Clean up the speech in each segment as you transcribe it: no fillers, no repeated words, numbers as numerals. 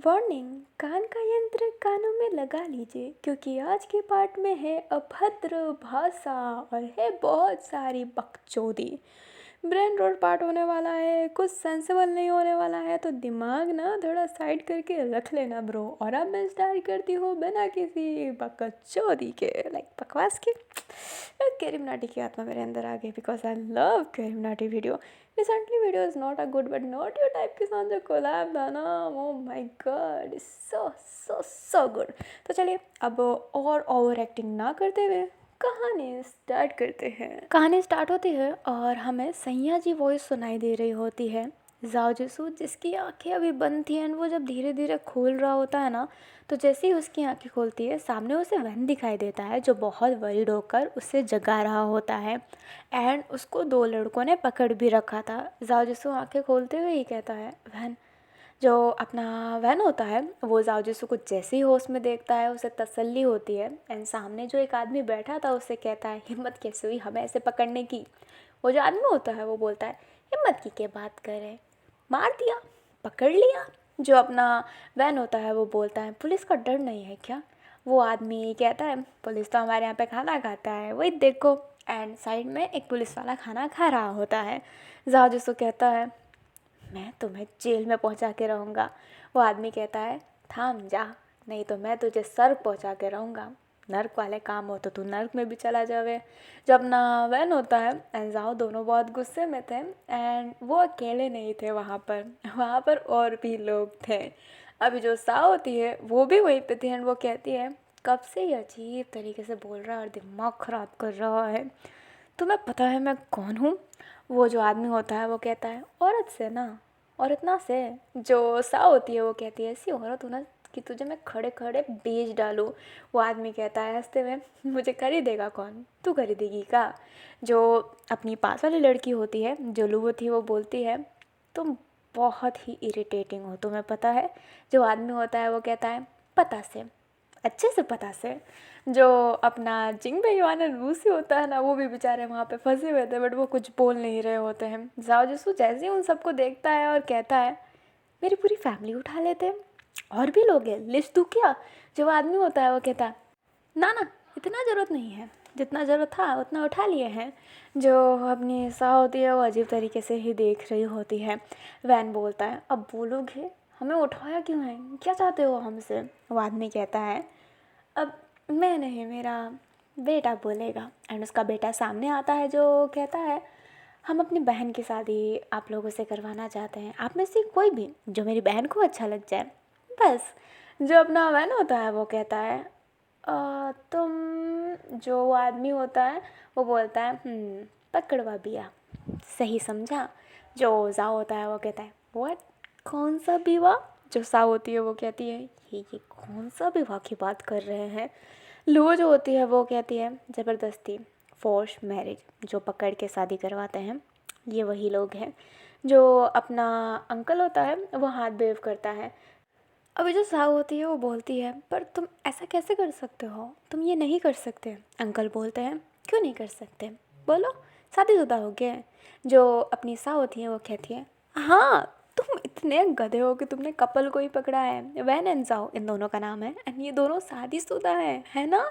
Warning, कान का यंत्र कानों में लगा लीजिए क्योंकि आज के पार्ट में है अभद्र भाषा और है बहुत सारी बकचोदी। ब्रेन रोड पार्ट होने वाला है, कुछ सेंसिबल नहीं होने वाला है, तो दिमाग ना थोड़ा साइड करके रख लेना ब्रो। और अब मैं स्टार्ट करती हूँ बिना किसी बकचोदी के, लाइक बकवास के। करीमनाटी की आत्मा मेरे अंदर आ गई because I love CarryMinati video. Recently video is not a good but not your type के साथ जो कोलैब था ना, oh my God, is so so so good. तो चलिए अब और ओवर एक्टिंग ना करते हुए कहानी स्टार्ट करते हैं। कहानी स्टार्ट होती है और हमें सैया जी वॉइस सुनाई दे रही होती है। जाओ जसू जिसकी आंखें अभी बंद थी एंड वो जब धीरे धीरे खोल रहा होता है ना, तो जैसे ही उसकी आंखें खोलती है सामने उसे वैन दिखाई देता है जो बहुत वरीड होकर उसे जगा रहा होता है। एंड उसको दो लड़कों ने पकड़ भी रखा था। जाओ जसू आंखें खोलते हुए ही कहता है वैन। जो अपना वैन होता है वो जाओ जसू को जैसे ही होश में देखता है उसे तसल्ली होती है। एंड सामने जो एक आदमी बैठा था उससे कहता है हिम्मत कैसे हुई हमें ऐसे पकड़ने की। वो जो आदमी होता है वो बोलता है हिम्मत की क्या बात करे, मार दिया, पकड़ लिया। जो अपना वैन होता है वो बोलता है पुलिस का डर नहीं है क्या। वो आदमी कहता है पुलिस तो हमारे यहाँ पे खाना खाता है, वही देखो। एंड साइड में एक पुलिस वाला खाना खा रहा होता है। जाओ जसो कहता है मैं तुम्हें जेल में पहुंचा के रहूँगा। वो आदमी कहता है थाम जा, नहीं तो मैं तुझे सर पहुंचा के रहूँगा। नर्क वाले काम हो तो तू नर्क में भी चला जावे। जब अपना वैन होता है एंड जाओ दोनों बहुत गुस्से में थे। एंड वो अकेले नहीं थे वहाँ पर और भी लोग थे। अभी जो सा होती है वो भी वहीं पे थी एंड वो कहती है कब से ये अजीब तरीके से बोल रहा है और दिमाग ख़राब कर रहा है, तुम्हें पता है मैं कौन हूँ। वो जो आदमी होता है वो कहता है औरत से ना, औरत ना से। जो सा होती है वो कहती है ऐसी औरत हो ना कि तुझे मैं खड़े खड़े बेच डालूँ। वो आदमी कहता है हंसते हुए मुझे खरीदेगा कौन, तू खरीदेगी का। जो अपनी पास वाली लड़की होती है जो लुबो थी वो बोलती है तुम बहुत ही इरिटेटिंग हो, तुम्हें पता है। जो आदमी होता है वो कहता है पता से, अच्छे से पता से। जो अपना जिंग बेईमान रूसी होता है ना वो भी बेचारे वहाँ पे फंसे हुए थे बट वो कुछ बोल नहीं रहे होते हैं। जाओ जसू जैसे ही उन सबको देखता है और कहता है मेरी पूरी फैमिली उठा लेते हैं, और भी लोग हैं लिस्ट दूँ क्या। जो आदमी होता है वो कहता है ना ना इतना ज़रूरत नहीं है, जितना ज़रूरत था उतना उठा लिए हैं। जो अपनी सा होती है वो अजीब तरीके से ही देख रही होती है। वैन बोलता है अब बोलोगे हमें उठाया क्यों है, क्या चाहते हो हमसे। वो आदमी कहता है अब मैं नहीं, मेरा बेटा बोलेगा। एंड उसका बेटा सामने आता है जो कहता है हम अपनी बहन की शादी आप लोगों से करवाना चाहते हैं, आप में से कोई भी जो मेरी बहन को अच्छा लग जाए बस। जो अपना वैन होता है वो कहता है तुम। जो वो आदमी होता है वो बोलता है पकड़वा बिया, सही समझा। जो ज़ा होता है वो कहता है व्हाट, कौन सा विवाह। जो सा होती है वो कहती है ये कौन सा विवाह की बात कर रहे हैं। लुओ जो होती है वो कहती है ज़बरदस्ती, फोर्स मैरिज, जो पकड़ के शादी करवाते हैं ये वही लोग हैं। जो अपना अंकल होता है वो हाथ वेव करता है। अभी जो सा होती है वो बोलती है पर तुम ऐसा कैसे कर सकते हो, तुम ये नहीं कर सकते। अंकल बोलते हैं क्यों नहीं कर सकते, बोलो शादीशुदा हो गए। जो अपनी सा होती है वो कहती है हाँ तुम इतने गधे हो कि तुमने कपल को ही पकड़ा है, वैन एंड जाओ इन दोनों का नाम है एंड ये दोनों शादीशुदा है ना।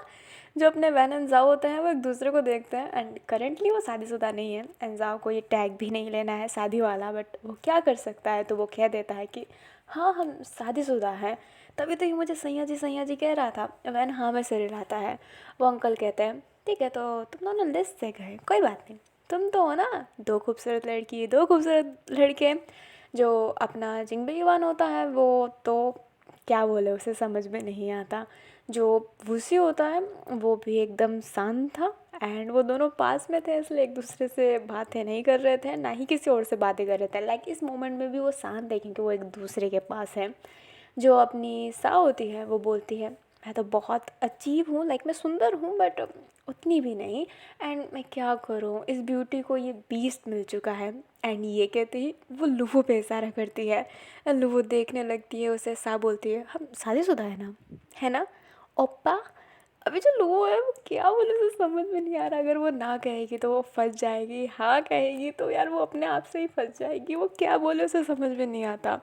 जो अपने वैन एंड जाओ होते हैं वो एक दूसरे को देखते हैं एंड करेंटली वो शादीशुदा नहीं है एंड जाओ को ये टैग भी नहीं लेना है शादी वाला, बट वो क्या कर सकता है तो वो कह देता है कि हाँ हम शादीशुदा हैं। तभी तो ये मुझे सैया जी कह रहा था। वैन हाँ में सिर हिलाता है। वो अंकल कहते हैं ठीक है तो तुम दोनों लिस्ट से गए कोई बात नहीं, तुम तो हो ना दो खूबसूरत लड़की दो खूबसूरत लड़के। जो अपना जिंगबेईवान होता है वो तो क्या बोले उसे समझ में नहीं आता। जो वूसी होता है वो भी एकदम शांत था एंड वो दोनों पास में थे इसलिए एक दूसरे से बातें नहीं कर रहे थे ना ही किसी और से बातें कर रहे थे। लाइक इस मोमेंट में भी वो शांत है क्योंकि वो एक दूसरे के पास है। जो अपनी सा होती है वो बोलती है मैं तो बहुत अजीब हूँ, लाइक मैं सुंदर हूँ बट उतनी भी नहीं एंड मैं क्या करूँ, इस ब्यूटी को ये बीस्ट मिल चुका है। एंड ये कहते ही वो लुवो पे इशारा करती है। लुवो देखने लगती है उसे, सा बोलती है हम शादीशुदा है ना ओप्पा। अभी जो लुवो है वो क्या बोले उसे समझ में नहीं आ रहा। अगर वो ना कहेगी तो वो फंस जाएगी, हाँ कहेगी तो यार वो अपने आप से ही फंस जाएगी। वो क्या बोले उसे समझ में नहीं आता।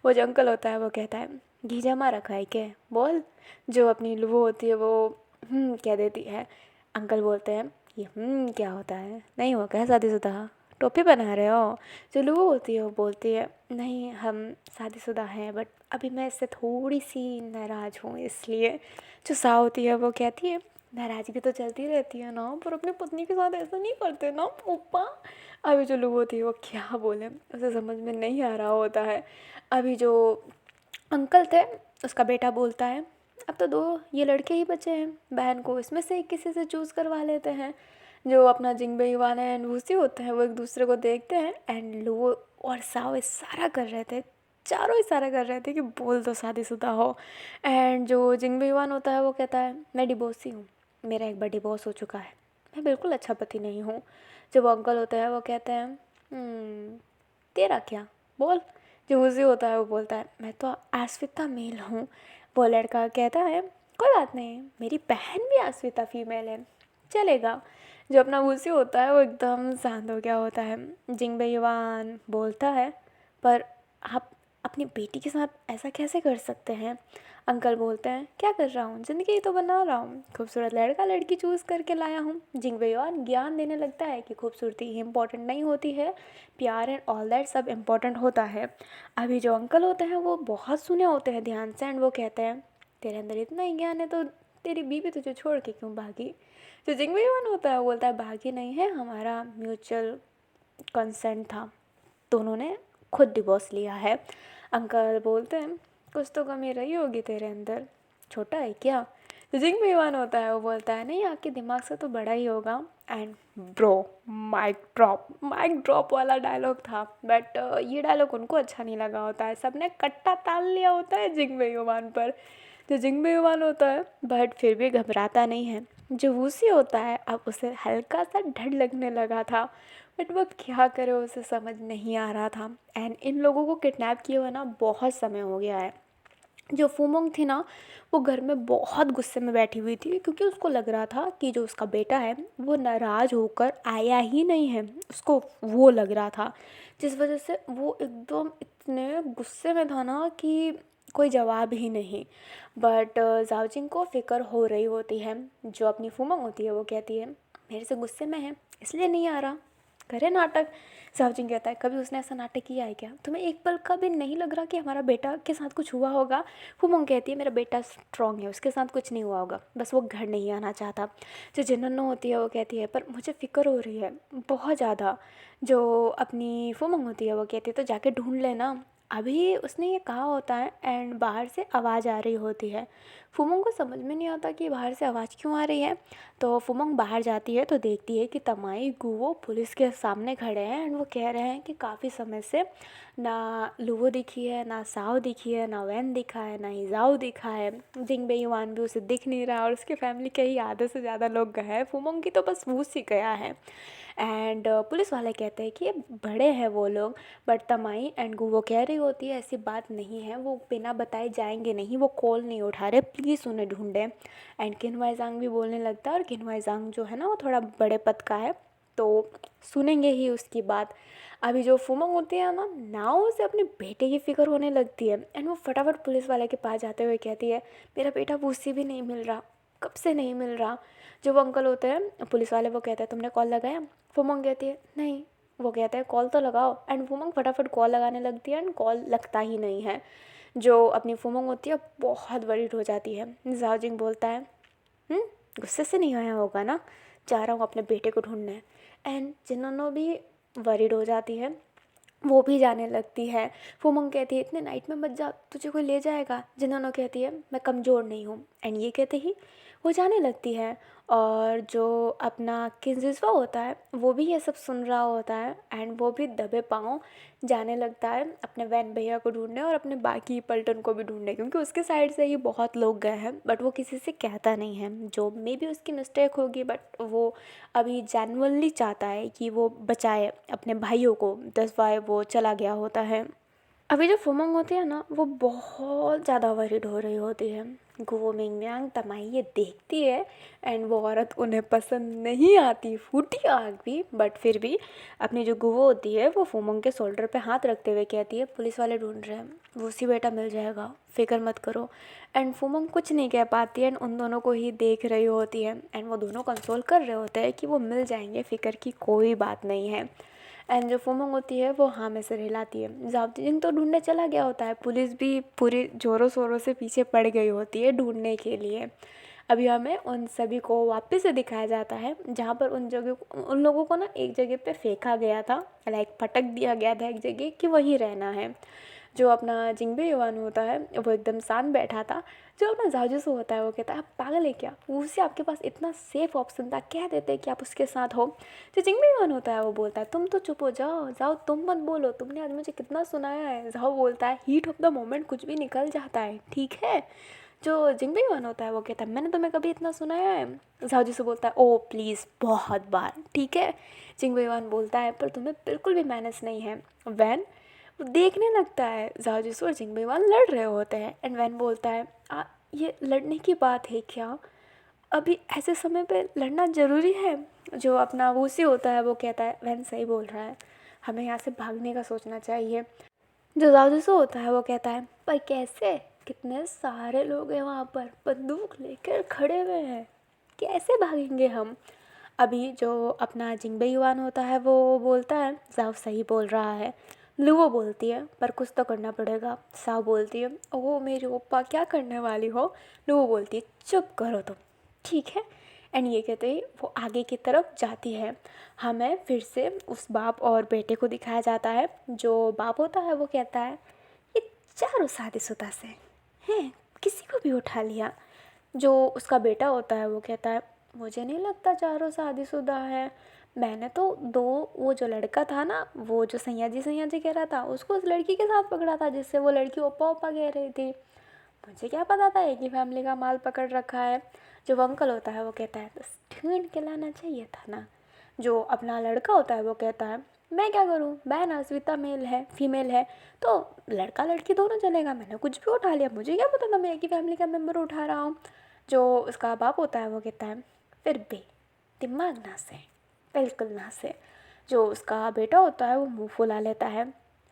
वो जो अंकल होता है वो कहता है घी जमा रखा है क्या, बोल। जो अपनी लुबो होती है वो कह देती है। अंकल बोलते हैं ये क्या होता है, नहीं हो क्या शादीशुदा, टोपी बना रहे हो। जो लुबो होती है वो बोलती है नहीं हम शादीशुदा हैं, बट अभी मैं इससे थोड़ी सी नाराज़ हूँ इसलिए। जो सा होती है वो कहती है नाराज़गी तो चलती रहती है ना, पर अपनी पत्नी के साथ ऐसा नहीं करते ना पप्पा। अभी जो लुबो होती है वो क्या बोले, उसे समझ में नहीं आ रहा होता है। अभी जो अंकल थे उसका बेटा बोलता है अब तो 2 ये लड़के ही बचे हैं, बहन को इसमें से एक किसी से चूज़ करवा लेते हैं। जो अपना जिंगबे युवान एंड वूसी होते हैं वो एक दूसरे को देखते हैं, एंड लुओ और साओ इशारा कर रहे थे, चारों इशारा कर रहे थे कि बोल दो शादीशुदा हो। एंड जो जिंगबे युवान होता है वो कहता है मैं डिवोर्सी हूँ, मेरा एक बार डिवोर्स हो चुका है, मैं बिल्कुल अच्छा पति नहीं हूँ। जब अंकल होता है वो कहते हैं तेरा क्या, बोल। जो उसी होता है वो बोलता है मैं तो आश्विता मेल हूँ। वो लड़का कहता है कोई बात नहीं, मेरी बहन भी आश्विता फीमेल है, चलेगा। जो अपना उसी होता है वो एकदम शांत हो गया होता है। जिंगबे युवान बोलता है पर आप अपनी बेटी के साथ ऐसा कैसे कर सकते हैं। अंकल बोलते हैं क्या कर रहा हूँ, ज़िंदगी तो बना रहा हूँ, खूबसूरत लड़का लड़की चूज़ करके लाया हूँ। जिंगबे युवान ज्ञान देने लगता है कि खूबसूरती ही इम्पोर्टेंट नहीं होती है, प्यार एंड ऑल दैट सब इम्पोर्टेंट होता है। अभी जो अंकल होते हैं वो बहुत सुने होते हैं ध्यान से, एंड वो कहते हैं तेरे अंदर इतना ही ज्ञान है तो तेरी बीवी तुझे छोड़ के क्यों भागी। जो जिंगबे युवान होता है वो बोलता है भागी नहीं है, हमारा म्यूचुअल कंसेंट था, दोनों ने खुद डिवोर्स लिया है। अंकल बोलते हैं कुछ तो कमी रही होगी तेरे अंदर, छोटा है क्या। जो जिंगबे युवान होता है वो बोलता है नहीं आपके दिमाग से तो बड़ा ही होगा। एंड ब्रो माइक ड्रॉप वाला डायलॉग था, बट ये डायलॉग उनको अच्छा नहीं लगा होता है, सबने कट्टा ताल लिया होता है जिंगबे युवान पर। जो जिंगबे युवान होता है बट फिर भी घबराता नहीं है। जो वूसी होता है अब उसे हल्का सा डर लगने लगा था, बट वो क्या करे उसे समझ नहीं आ रहा था। एंड इन लोगों को किडनैप किए हुए ना बहुत समय हो गया है। जो फूमोंग थी ना वो घर में बहुत गुस्से में बैठी हुई थी, क्योंकि उसको लग रहा था कि जो उसका बेटा है वो नाराज़ होकर आया ही नहीं है, उसको वो लग रहा था, जिस वजह से वो एकदम इतने गुस्से में था ना कि कोई जवाब ही नहीं। बट जाओजिंग को फिक्र हो रही होती है। जो अपनी फूमोंग होती है वो कहती है मेरे से गुस्से में है इसलिए नहीं आ रहा, करे नाटक। सावजिन कहता है कभी उसने ऐसा नाटक किया है क्या, तुम्हें एक पल का भी नहीं लग रहा कि हमारा बेटा के साथ कुछ हुआ होगा। फुमोंग कहती है मेरा बेटा स्ट्रांग है, उसके साथ कुछ नहीं हुआ होगा, बस वो घर नहीं आना चाहता। जो जिन्ननो होती है वो कहती है पर मुझे फ़िक्र हो रही है बहुत ज़्यादा। जो अपनी फुमोंग होती है वो कहती है तो जाके ढूंढ लेना, अभी उसने ये कहा होता है। एंड बाहर से आवाज़ आ रही होती है। फुमोंग को समझ में नहीं आता कि बाहर से आवाज़ क्यों आ रही है। तो फुमोंग बाहर जाती है तो देखती है कि तमाई गुवो पुलिस के सामने खड़े हैं, एंड वो कह रहे हैं कि काफ़ी समय से ना लुवो दिखी है, ना साओ दिखी है, ना वैन दिखा है, ना हिजाओ दिखा है। जिंगबे युवान भी उसे दिख नहीं रहा, और उसके फैमिली के ही आधे से ज़्यादा लोग गए हैं, फुमोंग की तो बस वूस ही गया है। एंड पुलिस वाले कहते हैं कि ये बड़े हैं वो लोग, बट तमाई एंड गुवो कह रही होती है ऐसी बात नहीं है, वो बिना बताए जाएंगे नहीं, वो कॉल नहीं उठा रहे, प्लीज़ उन्हें ढूंढें। एंड किनवाईजांग भी बोलने लगता है, और किनवाईजांग जो है ना वो थोड़ा बड़े पद का है तो सुनेंगे ही उसकी बात। अभी जो फुमोंग होती है ना नाव से अपने बेटे की फिक्र होने लगती है, एंड वो फटाफट पुलिस वाले के पास जाते हुए कहती है मेरा बेटा वूसी भी नहीं मिल रहा, कब से नहीं मिल रहा। जो वो अंकल होते हैं पुलिस वाले वो कहते हैं तुमने कॉल लगाया। फुमोंग कहती है नहीं, वो कहते हैं कॉल तो लगाओ, एंड फुमोंग फटाफट कॉल लगाने लगती है, एंड कॉल लगता ही नहीं है। जो अपनी फुमोंग होती है बहुत वरीड हो जाती है। जाओजिंग बोलता है गुस्से से नहीं आया होगा ना, जा रहा हूँ अपने बेटे को ढूंढने। एंड जिन्होंने भी वरीड हो जाती है, वो भी जाने लगती है। फुमोंग कहती है इतने नाइट में मत जा, तुझे कोई ले जाएगा। जिन्होंने कहती है मैं कमज़ोर नहीं हूँ, एंड ये कहते ही वो जाने लगती है। और जो अपना किंजिज़्वा होता है वो भी ये सब सुन रहा होता है, एंड वो भी दबे पाँव जाने लगता है अपने वैन भैया को ढूंढने और अपने बाकी पलटन को भी ढूंढने, क्योंकि उसके साइड से ही बहुत लोग गए हैं, बट वो किसी से कहता नहीं है, जो मे बी उसकी मिस्टेक होगी, बट वो अभी जेन्युइनली चाहता है कि वो बचाए अपने भाइयों को, दैट्स व्हाई वो चला गया होता है। अभी जो फुमोंग होती है ना वो बहुत ज़्यादा वरीड हो रही होती है। गुवो मिंगमियांग तमाई ये देखती है एंड वो औरत उन्हें पसंद नहीं आती, फूटी आग भी, बट फिर भी अपनी जो गुवो होती है वो फूमोंग के शोल्डर पे हाथ रखते हुए कहती है पुलिस वाले ढूंढ रहे हैं, वो उसी बेटा मिल जाएगा, फिक्र मत करो। एंड फूमोंग कुछ नहीं कह पाती है एंड उन दोनों को ही देख रही होती है एंड वो दोनों कंसोल कर रहे होते हैं कि वो मिल जाएंगे, फिक्र की कोई बात नहीं है। एंड जो फूमोंग होती है वो हाँ में सिर हिलाती है। जाओ जिंग तो ढूंढने चला गया होता है, पुलिस भी पूरी ज़ोरों शोरों से पीछे पड़ गई होती है ढूंढने के लिए। अभी हमें उन सभी को वापस से दिखाया जाता है जहाँ पर उन लोगों को ना एक जगह पे फेंका गया था, लाइक पटक दिया गया था एक जगह कि वहीं रहना है। जो अपना जिंगबे युवान होता है वो एकदम शांत बैठा था। जो अपना जाजूस होता है वो कहता है आप पागल है क्या, उसे आपके पास इतना सेफ ऑप्शन था, कह देते कि आप उसके साथ हो। जो जिंगबे युवान होता है वो बोलता है तुम तो चुप हो जाओ, जाओ तुम मत बोलो, तुमने आज मुझे कितना सुनाया है। जाओ बोलता है हीट ऑफ द मोमेंट कुछ भी निकल जाता है, ठीक है। जो जिंगबे युवान होता है वो कहता है मैंने तुम्हें कभी इतना सुनाया है। जाओ से बोलता है ओ प्लीज़ बहुत बार, ठीक है। जिंगबे युवान बोलता है पर तुम्हें बिल्कुल भी मैनेज नहीं है। वैन वो देखने लगता है जाओ और जिंगबे युवान लड़ रहे होते हैं एंड वैन बोलता है ये लड़ने की बात है क्या, अभी ऐसे समय पे लड़ना ज़रूरी है। जो अपना वूसी होता है वो कहता है वैन सही बोल रहा है, हमें यहाँ से भागने का सोचना चाहिए। जो जादूसो होता है वो कहता है पर कैसे, कितने सारे लोग हैं वहाँ पर बंदूक लेकर खड़े हुए हैं, कैसे भागेंगे हम। अभी जो अपना जिंगबे युवान होता है वो बोलता है जाओ सही बोल रहा है। लुवो बोलती है पर कुछ तो करना पड़ेगा। साव बोलती है ओह मेरी ओप्पा क्या करने वाली हो। लुवो बोलती है चुप करो तुम, ठीक है। एंड ये कहते ही वो आगे की तरफ जाती है। हमें फिर से उस बाप और बेटे को दिखाया जाता है। जो बाप होता है वो कहता है ये चारों शादीशुदा से हैं, किसी को भी उठा लिया। जो उसका बेटा होता है वो कहता है मुझे नहीं लगता चारों शादीशुदा है, मैंने तो दो, वो जो लड़का था ना वो जो सैया जी कह रहा था उसको उस लड़की के साथ पकड़ा था जिससे वो लड़की ओप्पा ओप्पा कह रही थी, मुझे क्या पता था एक ही फैमिली का माल पकड़ रखा है। जो अंकल होता है वो कहता है बस ढूंढ के लाना चाहिए था ना। जो अपना लड़का होता है वो कहता है मैं क्या करूँ, बहन अस्विता मेल है फीमेल है तो लड़का लड़की दोनों चलेगा, मैंने कुछ भी उठा लिया, मुझे क्या पता था मैं एक ही फैमिली का मेम्बर उठा रहा हूँ। जो उसका बाप होता है वो कहता है फिर भी दिमाग ना से, बिल्कुल ना से। जो उसका बेटा होता है वो मुंह फुला लेता है।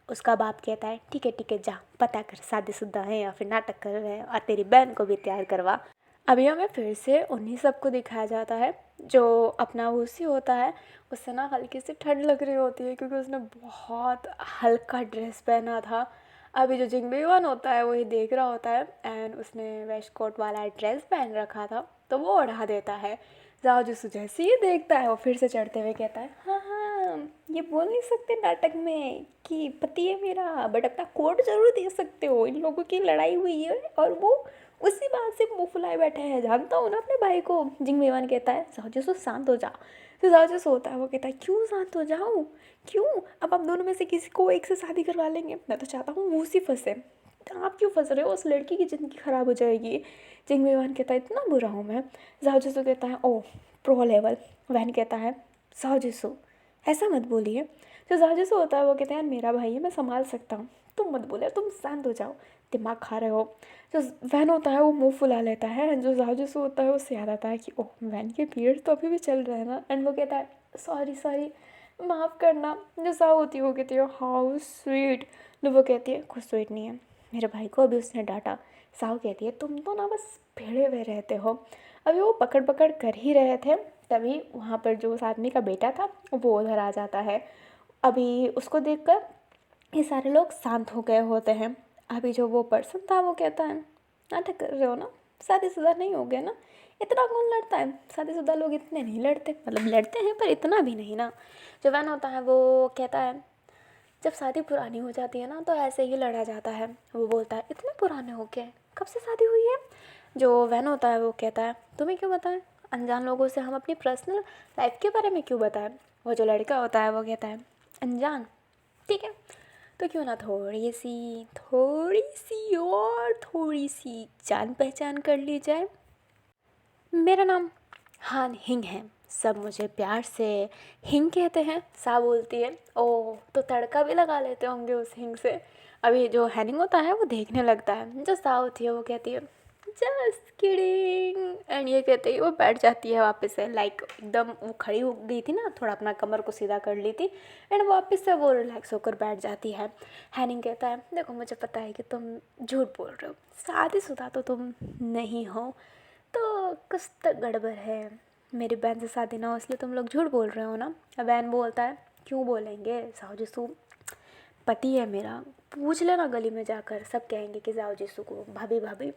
उसका बाप कहता है ठीक है जा पता कर शादीशुदा है या फिर नाटक कर रहे हैं और तेरी बहन को भी तैयार करवा। अभी हमें फिर से उन्हीं सबको दिखाया जाता है। जो अपना उसी होता है उससे ना हल्की सी ठंड लग रही होती है क्योंकि उसने बहुत हल्का ड्रेस पहना था। अभी जो जिंगबेयुआन होता है वो ये देख रहा होता है एंड उसने वेस्ट कोट वाला ड्रेस पहन रखा था तो वो उड़ा देता है। जाओ जो जैसे ही देखता है वो फिर से चढ़ते हुए कहता है हाँ ये बोल नहीं सकते नाटक में कि पति है मेरा, बट अपना कोट जरूर दे सकते हो, इन लोगों की लड़ाई हुई है और वो उसी बात से मुंह फुलाए बैठे हैं, जानता हूँ ना अपने भाई को। जिंगबेयुआन कहता है जाओ जो शांत हो जा। तो जाओ जो होता है वो कहता है क्यों शांत हो जाऊँ, क्यों, अब आप दोनों में से किसी को एक से शादी करवा लेंगे, मैं तो चाहता हूँ वो उसी फंसे, तो आप क्यों फंस रहे हो, उस लड़की की ज़िंदगी ख़राब हो जाएगी। जिंगबेयुआन कहता है इतना बुरा हूँ मैं। जाओ जिसो कहता है ओ प्रो लेवल। वैन कहता है जाओ जिसो ऐसा मत बोलिए। जो जाओ जिसो होता है वो कहता है मेरा भाई है मैं संभाल सकता हूँ, तुम मत बोले, तुम शांत हो जाओ, दिमाग खा रहे हो। जो वैन होता है वो मुंह फुला लेता है। जो जाओ जिसो होता है उससे याद आता है कि ओह वैन के पीरियड तो अभी भी चल रहे हैं ना, एंड वो कहता है सॉरी सॉरी माफ़ करना। जो साव होती है वो कहती है हाउ स्वीट। तो वो कहती है कुछ स्वीट नहीं है, मेरे भाई को अभी उसने डांटा। साव कहती है तुम तो ना बस भिड़े हुए रहते हो। अभी वो पकड़ पकड़ कर ही रहे थे तभी वहाँ पर जो उस आदमी का बेटा था वो उधर आ जाता है। अभी उसको देखकर ये सारे लोग शांत हो गए होते हैं। अभी जो वो पर्सन था वो कहता है नाटक कर रहे हो ना, शादीशुदा नहीं हो गए ना, इतना कौन लड़ता है, शादीशुदा लोग इतने नहीं लड़ते, मतलब लड़ते हैं पर इतना भी नहीं ना। जो वैन होता है वो कहता है जब शादी पुरानी हो जाती है ना तो ऐसे ही लड़ा जाता है। वो बोलता है इतने पुराने हो गए, कब से शादी हुई है। जो वैन होता है वो कहता है तुम्हें क्यों बताएं, अनजान लोगों से हम अपनी पर्सनल लाइफ के बारे में क्यों बताएं। वो जो लड़का होता है वो कहता है अनजान, ठीक है तो क्यों ना थोड़ी सी जान पहचान कर ली जाए। मेरा नाम हान हिंग है, सब मुझे प्यार से हिंग कहते हैं। सा बोलती है ओह तो तड़का भी लगा लेते होंगे उस हिंग से। अभी जो हैनिंग होता है वो देखने लगता है। जो सा होती है वो कहती है जस्ट किडिंग। एंड ये कहते ही वो बैठ जाती है वापस से, लाइक एकदम वो खड़ी हो गई थी ना, थोड़ा अपना कमर को सीधा कर ली थी, एंड वापस से वो रिलैक्स होकर बैठ जाती है। हैनिंग कहता है देखो मुझे पता है कि तुम झूठ बोल रहे हो, शादीशुदा तो तुम नहीं हो, तो कुछ तो गड़बड़ है, मेरी बहन से शादी ना हो इसलिए तुम लोग झूठ बोल रहे हो ना। बहन बोलता है क्यों बोलेंगे, साहू जिसू पति है मेरा, पूछ लेना गली में जाकर, सब कहेंगे कि जाओ जिसू को भाभी भाभी।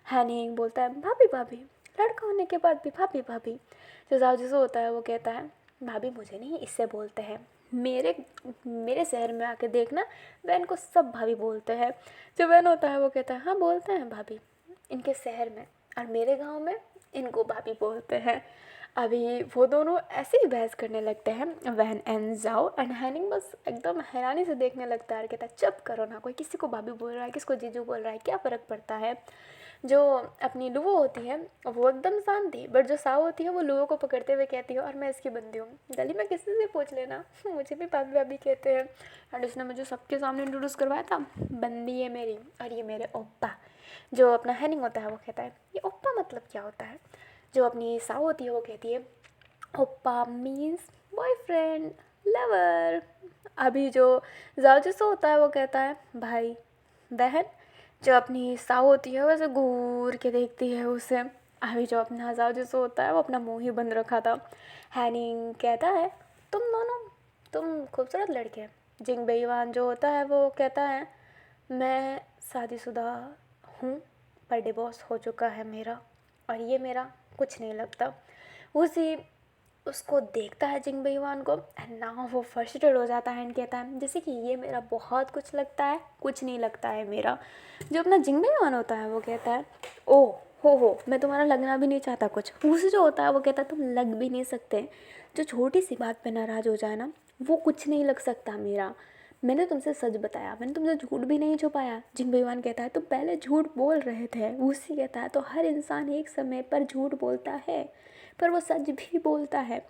हैनिंग बोलता है भाभी भाभी, लड़का होने के बाद भी भाभी भाभी। जो जाओ जिसू होता है वो कहता है भाभी मुझे नहीं इससे बोलते हैं, मेरे मेरे शहर में आके देखना, बहन को सब भाभी बोलते हैं। जो बहन होता है वो कहता है हाँ बोलते हैं भाभी इनके शहर में, और मेरे गांव में इनको भाभी बोलते हैं। अभी वो दोनों ऐसे ही बहस करने लगते हैं, वहन एंड जाओ, एंड हैनिंग बस एकदम हैरानी से देखने लगता है और कहता है चुप करो ना, कोई किसी को भाभी बोल रहा है किसको जीजू बोल रहा है, क्या फ़र्क पड़ता है। जो अपनी लुवो होती है वो एकदम शांत थी, बट जो साव होती है वो लुवो को पकड़ते हुए कहती है और मैं इसकी बंदी हूँ, गली में किसी से पूछ लेना मुझे भी भाभी भाभी कहते हैं, एंड उसने मुझे सबके सामने इंट्रोड्यूस करवाया था, बंदी है मेरी और ये मेरे ओप्पा। जो अपना हैनिंग होता है वो कहता है ये ओप्पा मतलब क्या होता है। जो अपनी साव होती है वो कहती है ओप्पा मीन्स बॉयफ्रेंड लवर। अभी जो जाओ होता है वो कहता है भाई बहन। जो अपनी साव होती है वैसे घूर के देखती है उसे। अभी जो अपना जाओ होता है वो अपना मुंह ही बंद रखा था। हैनिंग कहता है तुम दोनों तुम खूबसूरत लड़के हैं। जिंग बेईवान जो होता है वो कहता है मैं शादीशुदा हूँ पर डिवोर्स हो चुका है मेरा, और ये मेरा कुछ नहीं लगता। उसी उसको देखता है जिंग बेईमान को, एंड ना वो फ्रस्ट्रेटेड हो जाता है एंड कहता है जैसे कि ये मेरा बहुत कुछ लगता है, कुछ नहीं लगता है मेरा। जो अपना जिंग बेईमान होता है वो कहता है ओ हो मैं तुम्हारा लगना भी नहीं चाहता कुछ। उसे जो होता है वो कहता है तुम लग भी नहीं सकते, जो छोटी सी बात पे नाराज़ हो जाए ना वो कुछ नहीं लग सकता मेरा। मैंने तुमसे सच बताया, मैंने तुमसे झूठ भी नहीं छुपाया। जिंग बेईमान कहता है तुम पहले झूठ बोल रहे थे। उसी कहता है तो हर इंसान एक समय पर झूठ बोलता है पर वो सच भी बोलता है।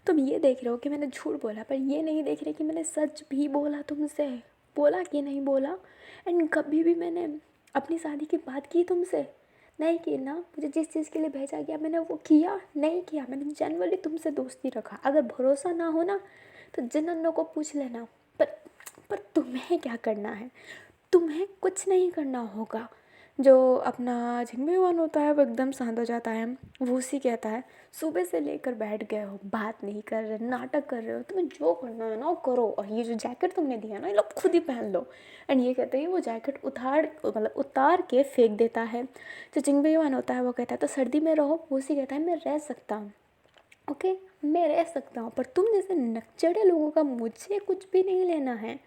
तुम ये देख रहे हो कि मैंने झूठ बोला पर ये नहीं देख रहे कि मैंने सच भी बोला तुमसे, बोला कि नहीं बोला। एंड कभी भी मैंने अपनी शादी की बात की तुमसे नहीं की ना, मुझे जिस चीज़ के लिए भेजा गया मैंने वो किया नहीं किया, मैंने जनरली तुमसे दोस्ती रखा। अगर भरोसा ना हो ना तो जिन अन्नों को पूछ लेना। पर तुम्हें क्या करना है, तुम्हें कुछ नहीं करना होगा। जो अपना जिम्मेवान होता है वो एकदम शांत हो जाता है। वो उसी कहता है सुबह से लेकर बैठ गए हो, बात नहीं कर रहे, नाटक कर रहे हो, तुम्हें जो करना है ना करो, और ये जो जैकेट तुमने दिया ना ये लोग खुद ही पहन लो। एंड ये कहते हैं वो जैकेट उतार के फेंक देता है। जो जिम्मेवान होता है वो कहता है तो सर्दी में रहो। वो उसी कहता है मैं रह सकता हूँ, ओके मैं रह सकता हूँ, पर तुम जैसे नकचढ़े लोगों का मुझे कुछ भी नहीं लेना है।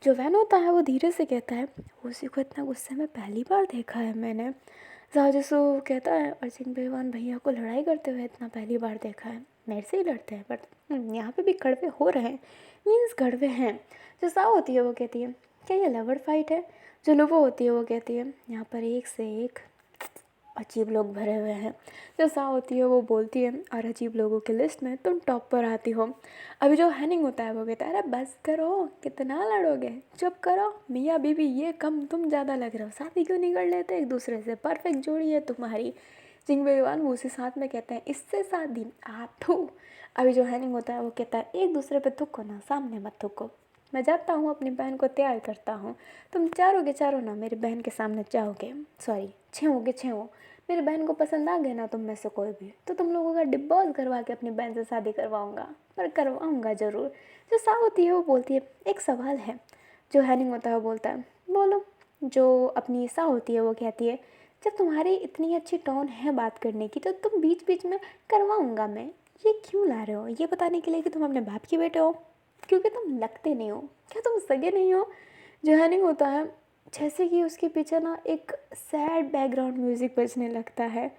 जो वैन होता है वो धीरे से कहता है उसी को इतना गुस्से में पहली बार देखा है मैंने। जाजसू कहता है और सिंह बेईमान भैया को लड़ाई करते हुए इतना पहली बार देखा है, मेरे से ही लड़ते हैं बट यहाँ पे भी कड़वे हो रहे हैं, मीन्स कड़वे हैं। जो साव होती है वो कहती है क्या ये लवर फाइट है। जो लुबो होती है वो कहती है यहाँ पर एक से एक अजीब लोग भरे हुए हैं। जो सा होती है वो बोलती है और अजीब लोगों की लिस्ट में तुम टॉप पर आती हो। अभी जो हैनिंग होता है वो कहता है अरे बस करो कितना लड़ोगे, चुप करो मियाँ बीवी ये कम तुम ज़्यादा लग रहे हो, शादी क्यों नहीं कर लेते एक दूसरे से, परफेक्ट जोड़ी है तुम्हारी। जिंग बेईमान वो उसी साथ में कहते हैं इससे शादी आप थू। अभी जो हैनिंग होता है वो कहता है एक दूसरे पे थूको ना, सामने मत थूको, मैं जाता हूँ अपनी बहन को तैयार करता हूँ। तुम चारों के चारों ना मेरी बहन के सामने जाओगे, सॉरी छेओ के छेओ। मेरी बहन को पसंद आ गया ना तुम में से कोई भी तो तुम लोगों का डिवोर्स करवा के अपनी बहन से शादी करवाऊँगा, पर करवाऊँगा ज़रूर। जो सा होती है वो बोलती है एक सवाल है। जो हैनिंग होता है वो बोलता है बोलो। जो अपनी सा होती है वो कहती है जब तुम्हारी इतनी अच्छी टोन है बात करने की तो तुम बीच बीच में करवाऊँगा मैं, ये क्यों ला रहे हो, ये बताने के लिए कि तुम अपने बाप के बेटे हो, क्योंकि तुम लगते नहीं हो, क्या तुम सगे नहीं हो। जो हैनिंग होता है जैसे कि उसके पीछे ना एक सैड बैकग्राउंड म्यूज़िक बजने लगता है,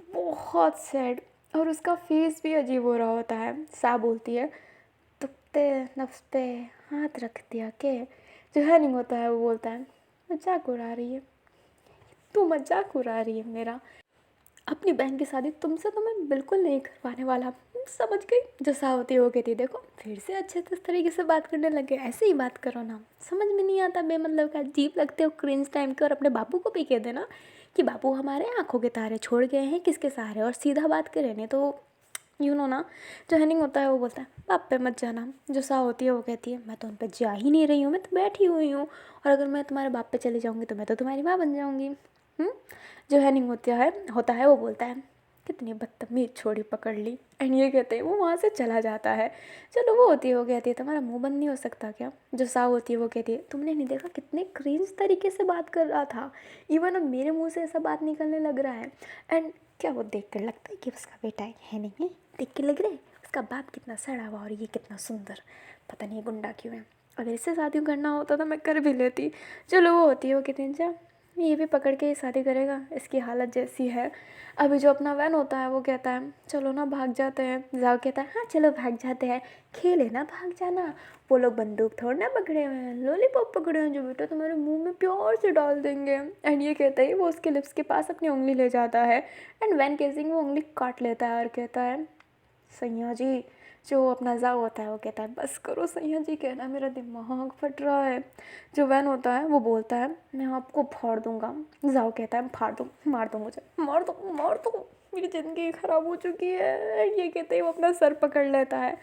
बहुत सैड, और उसका फेस भी अजीब हो रहा होता है। सा बोलती है तुक्ते नफ्स पे हाथ रख दिया के। जो हैनिंग होता है वो बोलता है मजाक उड़ा रही है, तू मजाक उड़ा रही है मेरा, अपनी बहन की शादी तुमसे तो मैं बिल्कुल नहीं करवाने वाला। समझ गई। जो सा होती है वो कहती है देखो फिर से अच्छे से इस तरीके से बात करने लगे, ऐसे ही बात करो ना, समझ में नहीं आता बेमतलब का, अजीब लगते हो क्रिंज टाइम के, और अपने बापू को भी कह देना कि बाबू हमारे आंखों के तारे छोड़ गए हैं किसके सहारे, और सीधा बात करें नहीं तो ना, जो हैनिंग होता है वो बोलता है बाप पे मत जाना। जो सा होती है वो कहती है मैं तो उन पे जा ही नहीं रही हूँ, मैं तो बैठी हुई हूँ, और अगर मैं तुम्हारे बाप पे चली जाऊँगी तो मैं तो तुम्हारी माँ बन जाऊँगी। जो हैनिंग होता है वो बोलता है कितनी बदतमीज छोड़ी पकड़ ली, एंड ये कहते हैं वो वहाँ से चला जाता है। चलो वो होती है वो कहती है तुम्हारा मुंह बंद नहीं हो सकता क्या। जो सा होती है वो कहती है तुमने नहीं देखा कितने क्रिंज तरीके से बात कर रहा था, इवन अब मेरे मुंह से ऐसा बात निकलने लग रहा है। एंड क्या वो देख कर लगता है कि उसका बेटा है नहीं है, देख के लग रहा है उसका बाप कितना सड़ा हुआ और ये कितना सुंदर, पता नहीं ये गुंडा क्यों है, अगर इससे शादी करना होता तो मैं कर भी लेती। चलो वो होती है वो कहती है जा ये भी पकड़ के ही शादी करेगा, इसकी हालत जैसी है। अभी जो अपना वैन होता है वो कहता है चलो ना भाग जाते हैं। जाओ कहता है हाँ चलो भाग जाते हैं, खेले ना भाग जाना, वो लोग बंदूक थोड़ा ना पकड़े हुए हैं, लॉलीपॉप पकड़े हैं जो बेटा तुम्हारे मुंह में प्यार से डाल देंगे। एंड ये कहता है वो उसके लिप्स के पास अपनी उंगली ले जाता है, एंड वैन केसिंग वो उंगली काट लेता है और कहता है सैया जी। जो अपना जाओ होता है वो कहता है बस करो सैया जी, कहना मेरा दिमाग फट रहा है। जो वैन होता है वो बोलता है मैं आपको फाड़ दूंगा। जाओ कहता है फाड़ दूँ, मार दो मुझे, मार दो मार दो, मेरी ज़िंदगी ख़राब हो चुकी है। ये कहते ही वो अपना सर पकड़ लेता है।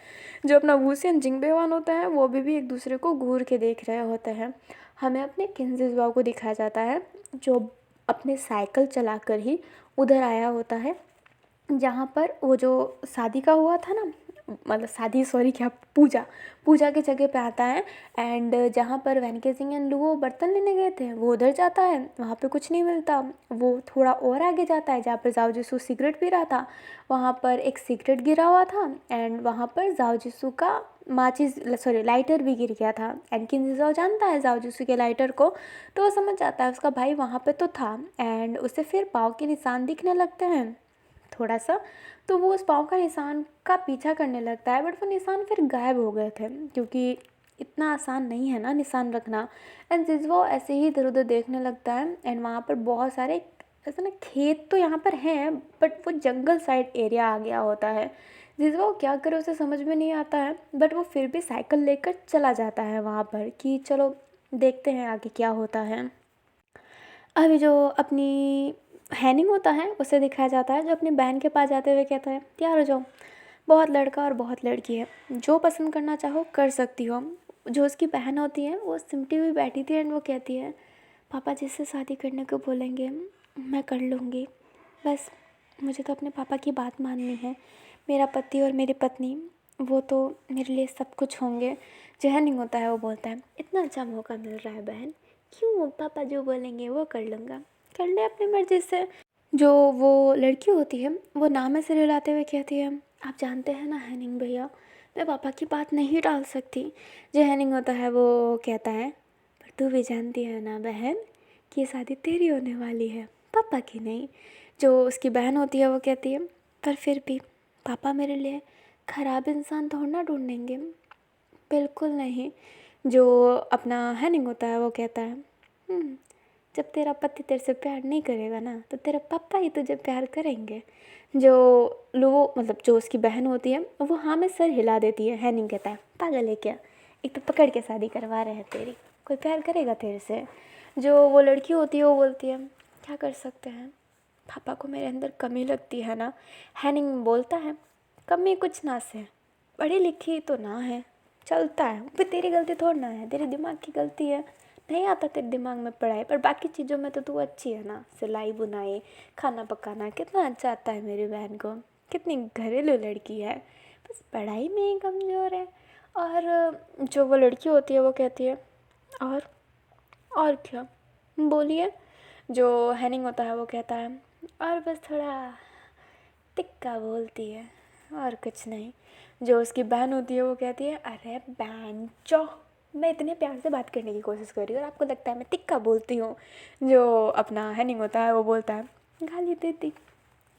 जो अपना वूसियन जिंगबेवान होता है वो भी एक दूसरे को घूर के देख रहे होते हैं। हमें अपने किन्जिज़वा को दिखाया जाता है जो अपने साइकिल चलाकर ही उधर आया होता है जहाँ पर वो जो शादी का हुआ था ना, मतलब शादी सॉरी क्या पूजा पूजा की जगह पे आता है। एंड जहाँ पर वैन सिंह एंड लुओ बर्तन लेने गए थे वो उधर जाता है, वहाँ पे कुछ नहीं मिलता। वो थोड़ा और आगे जाता है जहाँ पर जाओ जिसू सिगरेट पी रहा था, वहाँ पर एक सिगरेट गिरा हुआ था, एंड वहाँ पर जाओ जिसू का माचिस सॉरी लाइटर भी गिर गया था। एंड किन्जिज़ाओ जानता है जाओ जिसू के लाइटर को, तो वो समझ जाता है उसका भाई वहाँ पे तो था। एंड उसे फिर पाँव के निशान दिखने लगते हैं थोड़ा सा, तो वो उस पाँव का निशान का पीछा करने लगता है, बट वो निशान फिर गायब हो गए थे क्योंकि इतना आसान नहीं है ना निशान रखना। एंड जिज़वो ऐसे ही इधर उधर देखने लगता है, एंड वहाँ पर बहुत सारे ऐसे ना खेत तो यहाँ पर हैं बट वो जंगल साइड एरिया आ गया होता है। जिज़वो क्या करे उसे समझ में नहीं आता है, बट वो फिर भी साइकिल लेकर चला जाता है वहाँ पर कि चलो देखते हैं आगे क्या होता है। अभी जो अपनी हैनिंग होता है उसे दिखाया जाता है जो अपनी बहन के पास जाते हुए कहता है तैयार हो जाओ, बहुत लड़का और बहुत लड़की है, जो पसंद करना चाहो कर सकती हो। जो उसकी बहन होती है वो सिमटी हुई बैठी थी, एंड वो कहती है पापा जिससे शादी करने को बोलेंगे मैं कर लूँगी, बस मुझे तो अपने पापा की बात माननी है। मेरा पति और मेरी पत्नी वो तो मेरे लिए सब कुछ होंगे। जो हैनिंग होता है वो बोलता है इतना अच्छा मौका मिल रहा है बहन, क्यों पापा जो बोलेंगे वो कर लूँगा, कर ले अपनी मर्ज़ी से। जो वो लड़की होती है वो नाम में सिर हिलाते हुए कहती है आप जानते हैं ना हैनिंग भैया, मैं पापा की बात नहीं टाल सकती। जो हैनिंग होता है वो कहता है पर तू भी जानती है ना बहन कि ये शादी तेरी होने वाली है, पापा की नहीं। जो उसकी बहन होती है वो कहती है पर फिर भी पापा मेरे लिए ख़राब इंसान थोड़ा ना ढूंढेंगे, बिल्कुल नहीं। जो अपना हैनिंग होता है वो कहता है जब तेरा पति तेरे से प्यार नहीं करेगा ना तो तेरे पापा ही तुझे प्यार करेंगे। जो लोग मतलब जो उसकी बहन होती है वो हाँ में सर हिला देती है। हैनिंग कहता है पागल है क्या, एक तो पकड़ के शादी करवा रहे हैं तेरी, कोई प्यार करेगा तेरे से। जो वो लड़की होती है वो बोलती है क्या कर सकते हैं, पापा को मेरे अंदर कमी लगती है ना। हैनिंग बोलता है कमी कुछ ना से, पढ़ी लिखी तो ना है, चलता है, फिर तेरी गलती थोड़ी ना है, तेरे दिमाग की गलती है, नहीं आता तेरे दिमाग में पढ़ाई, पर बाकी चीज़ों में तो तू अच्छी है ना, सिलाई बुनाई खाना पकाना कितना अच्छा आता है मेरी बहन को, कितनी घरेलू लड़की है, बस पढ़ाई में ही कमज़ोर है। और जो वो लड़की होती है वो कहती है और क्या बोलिए। जो हैनिंग होता है वो कहता है और बस थोड़ा तिक्का बोलती है और कुछ नहीं। जो उसकी बहन होती है वो कहती है अरे बहन चो, मैं इतने प्यार से बात करने की कोशिश कर रही हूँ और आपको लगता है मैं तिक्का बोलती हूँ। जो अपना हैनिंग होता है वो बोलता है गाली देती,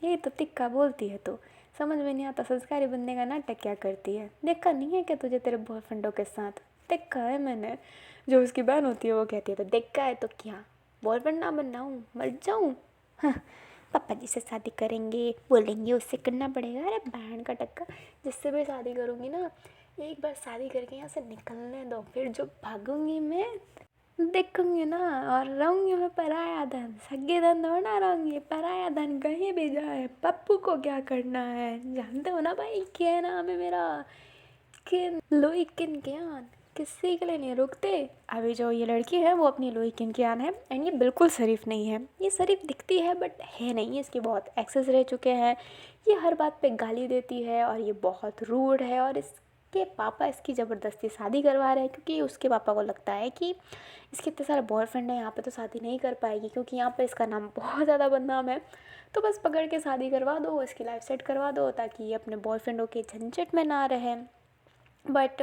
ये तो तिक्का बोलती है, तो समझ में नहीं आता संस्कारी बनने का नाटक क्या करती है, देखा नहीं है क्या तुझे तेरे बॉयफ्रेंडों के साथ, देखा है मैंने। जो उसकी बहन होती है वो कहती है तो देखा है तो क्या, बॉयफ्रेंड ना बनाऊँ मर जाऊँ, हाँ पापा जी से शादी करेंगे बोलेंगे उससे करना पड़ेगा। अरे बहन का टक्का, जिससे भी शादी करूँगी ना एक बार शादी करके यहाँ से निकलने दो, फिर जो भागूंगी देखूंगी ना, और रहूंगी मैं पराया धन, सगे धन थोड़ा रहूंगी, पराया धन कहीं भी जाए पप्पू को क्या करना है। जानते हो ना भाई, क्या नाम है मेरा, किन लुई किन कियान, किसी के लिए नहीं रुकते। अभी जो ये लड़की है वो अपनी लुई किन कियान है, एंड ये बिल्कुल शरीफ नहीं है। ये शरीफ दिखती है बट है नहीं, इसके बहुत एक्सेस रह चुके हैं। ये हर बात पे गाली देती है और ये बहुत रूड है, और इसके पापा इसकी ज़बरदस्ती शादी करवा रहे हैं, क्योंकि उसके पापा को लगता है कि इसके इतने सारे बॉयफ्रेंड हैं, यहाँ पे तो शादी नहीं कर पाएगी, क्योंकि यहाँ पे इसका नाम बहुत ज़्यादा बदनाम है। तो बस पकड़ के शादी करवा दो, इसकी लाइफ सेट करवा दो, ताकि ये अपने बॉयफ्रेंडों के झंझट में ना रहे। बट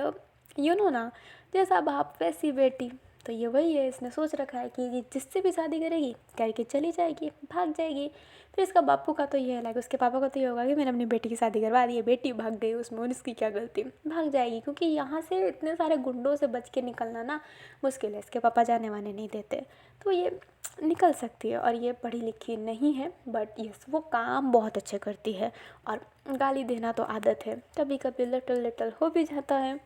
यू नो ना, जैसा बाप वैसी बेटी। तो ये वही है, इसने सोच रखा है कि ये जिससे भी शादी करेगी करके चली जाएगी, भाग जाएगी। फिर इसका बापू का तो ये है, लाइक उसके पापा का तो ये होगा कि मैंने अपनी बेटी की शादी करवा दी है, बेटी भाग गई, उसमें उसकी क्या गलती, भाग जाएगी। क्योंकि यहाँ से इतने सारे गुंडों से बच के निकलना ना मुश्किल है, इसके पापा जाने वाने नहीं देते, तो ये निकल सकती है। और ये पढ़ी लिखी नहीं है, बट यस वो काम बहुत अच्छे करती है, और गाली देना तो आदत है, कभी कभी लिटल लिटल हो भी जाता है।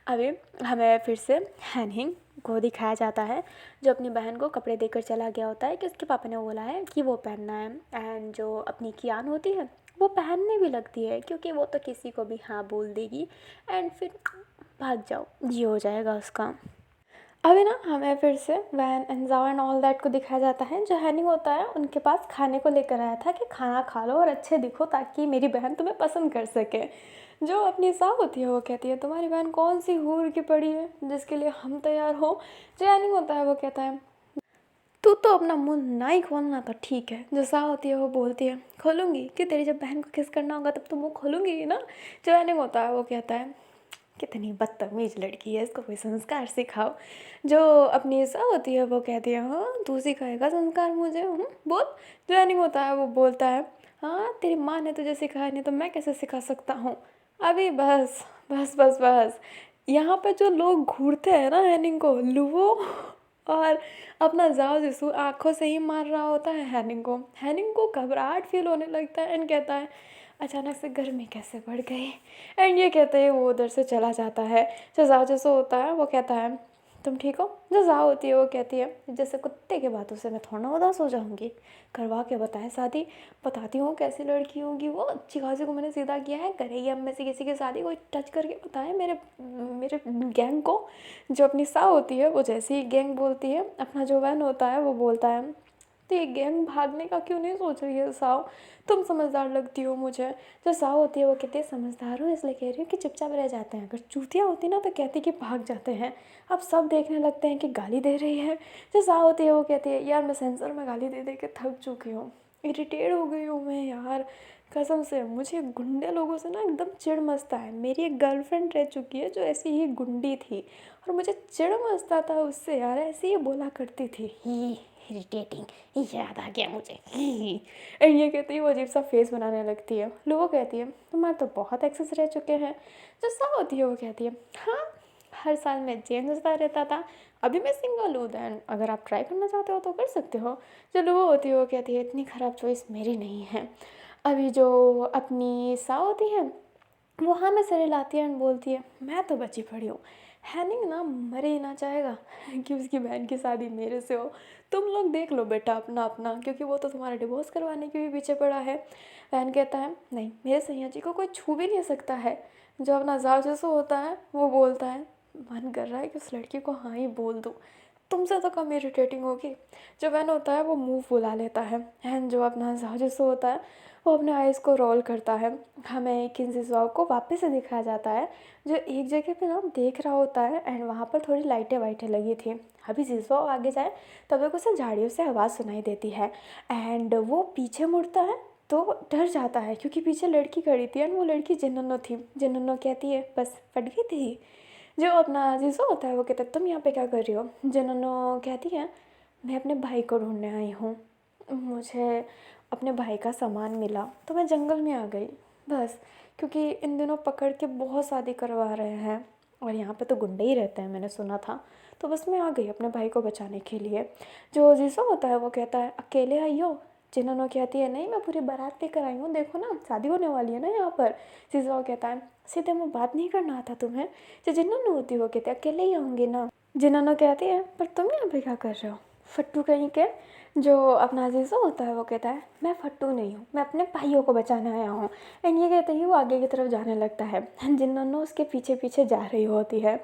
अभी हमें फिर से हैनिंग को दिखाया जाता है, जो अपनी बहन को कपड़े देकर चला गया होता है कि उसके पापा ने बोला है कि वो पहनना है। एंड जो अपनी कियान होती है वो पहनने भी लगती है, क्योंकि वो तो किसी को भी हाँ बोल देगी, एंड फिर भाग जाओ जी हो जाएगा उसका। अभी ना हमें फिर से वैन एंड जाओ एंड ऑल दैट को दिखाया जाता है। जो हैनिंग होता है उनके पास खाने को लेकर आया था कि खाना खा लो और अच्छे दिखो, ताकि मेरी बहन तुम्हें पसंद कर सके। जो अपनी साह होती है वो कहती है, तुम्हारी बहन कौन सी हूर की पड़ी है जिसके लिए हम तैयार हो। जो हैनिंग होता है वो कहता है, तू तो अपना मुंह नहीं खोलना तो ठीक है। जो साह होती है वो बोलती है, खोलूंगी कि तेरी जब बहन को किस करना होगा तब तो मुँह खोलूंगी ही ना। जो हैनिंग होता है वो कहता है, कितनी बदतमीज लड़की है, इसको कोई संस्कार सिखाओ। जो अपनी सा होती है वो कहती है, हाँ तू सिखाएगा संस्कार मुझे, बोल। जो नहीं होता है वो बोलता है, हाँ तेरी माँ ने तुझे सिखाया नहीं तो मैं कैसे सिखा सकता हूँ। अभी बस बस बस बस, यहाँ पे जो लोग घूरते हैं ना हैनिंग को, लुवो और अपना जाओ जिसू आंखों से ही मार रहा होता है हैनिंग को। हैनिंग को घबराहट फील होने लगता है एंड कहता है, अचानक से गर्मी कैसे बढ़ गई। एंड ये कहते हैं वो उधर से चला जाता है। जो जाओ जैसे होता है वो कहता है, तुम ठीक हो। जो जाओ होती है वो कहती है, जैसे कुत्ते के बातों से मैं थोड़ा ना उदास हो जाऊंगी, करवा के बताएं शादी, बताती हूँ कैसी लड़की होगी वो, अच्छी खासी को मैंने सीधा किया है, करेगी अब में से किसी की शादी, कोई टच करके बताए मेरे मेरे गैंग को। जो अपनी सा होती है वो जैसे ही गैंग बोलती है, अपना जो वैन होता है वो बोलता है, तो ये गैंग भागने का क्यों नहीं सोच रही है साव, तुम समझदार लगती हो मुझे। जो साव होती है वो कहती है, समझदार हो इसलिए कह रही हूँ कि चुपचाप रह जाते हैं, अगर चूतिया होती ना तो कहती कि भाग जाते हैं। अब सब देखने लगते हैं कि गाली दे रही है। जो साव होती है वो कहती है, यार मैं सेंसर में गाली दे दे के थक चुकी हूँ, इरिटेट हो गई हूँ मैं यार, कसम से मुझे गुंडे लोगों से ना एकदम चिढ़ मचता है। मेरी एक गर्लफ्रेंड रह चुकी है जो ऐसी ही गुंडी थी, और मुझे चिढ़ मचता था उससे यार, ऐसे ही बोला करती थी, ही इरिटेटिंग, याद आ गया मुझे, ही। एंड ये कहती है वो अजीब सा फेस बनाने लगती है। लोगो कहती है, तुम्हारे तो बहुत एक्सेस रह चुके हैं। जो सा होती है वो कहती है, हाँ हर साल मैं चेंज होता रहता था, अभी मैं सिंगल हूँ, दैन अगर आप ट्राई करना चाहते हो तो कर सकते हो। जो लोगो होती है वो कहती है, इतनी ख़राब चॉइस मेरी नहीं है। अभी जो अपनी सा होती है वो हाँ में सिरे लाती है एंड बोलती है, मैं तो बची पड़ी हूँ, हैनिंग ना मरे ही ना चाहेगा कि उसकी बहन की शादी मेरे से हो। तुम लोग देख लो बेटा अपना अपना, क्योंकि वो तो तुम्हारा डिवोर्स करवाने के भी पीछे पड़ा है। बहन कहता है, नहीं मेरे सैया जी को कोई छू भी नहीं सकता है। जो अपना जाओ जैसा होता है वो बोलता है, मन कर रहा है कि उस लड़की को हाँ ही बोल दूँ, तुमसे तो कम इरिटेटिंग होगी। जो वैन होता है वो मुंह फुला लेता है, एंड जो अपना जाओ होता है वो अपने आइज़ को रोल करता है। हमें किन्सी जॉब को वापस से दिखाया जाता है, जो एक जगह पे ना देख रहा होता है, एंड वहाँ पर थोड़ी लाइटें वाइटें लगी थी। अभी जिसो आगे जाए तब तक उसे झाड़ियों से आवाज़ सुनाई देती है, एंड वो पीछे मुड़ता है तो डर जाता है, क्योंकि पीछे लड़की खड़ी थी एंड वो लड़की जिन्ननो थी। जिन्ननो कहती है, बस फट गई थी। जो अपना जीसो होता है वो कहता है, तुम यहाँ पे क्या कर रही हो। जिन्ननो कहती है, मैं अपने भाई को ढूंढने आई हूँ, मुझे अपने भाई का सामान मिला तो मैं जंगल में आ गई बस, क्योंकि इन दिनों पकड़ के बहुत शादी करवा रहे हैं और यहाँ पे तो गुंडे ही रहते हैं मैंने सुना था, तो बस मैं आ गई अपने भाई को बचाने के लिए। जो जीसो होता है वो कहता है, अकेले आई हो, जिन्होंने कहती है नहीं मैं पूरी बारात लेकर आई हूँ, देखो ना शादी होने वाली है ना यहाँ पर। जीजाओ कहता है सीधे मुँह बात नहीं करना आता तुम्हें। जो जिन्होंने होती है वो कहते हैं अकेले ही आऊँगी ना। जिन्होंने कहती है पर तुम यहाँ पे क्या कर रहे हो फट्टू कहीं के। जो अपना जीजो होता है वो कहता है मैं फट्टू नहीं हूँ, मैं अपने भाइयों को बचाने आया हूँ। एंड ये कहते ही वो आगे की तरफ जाने लगता है। जिन्होंने उसके पीछे पीछे जा रही होती है।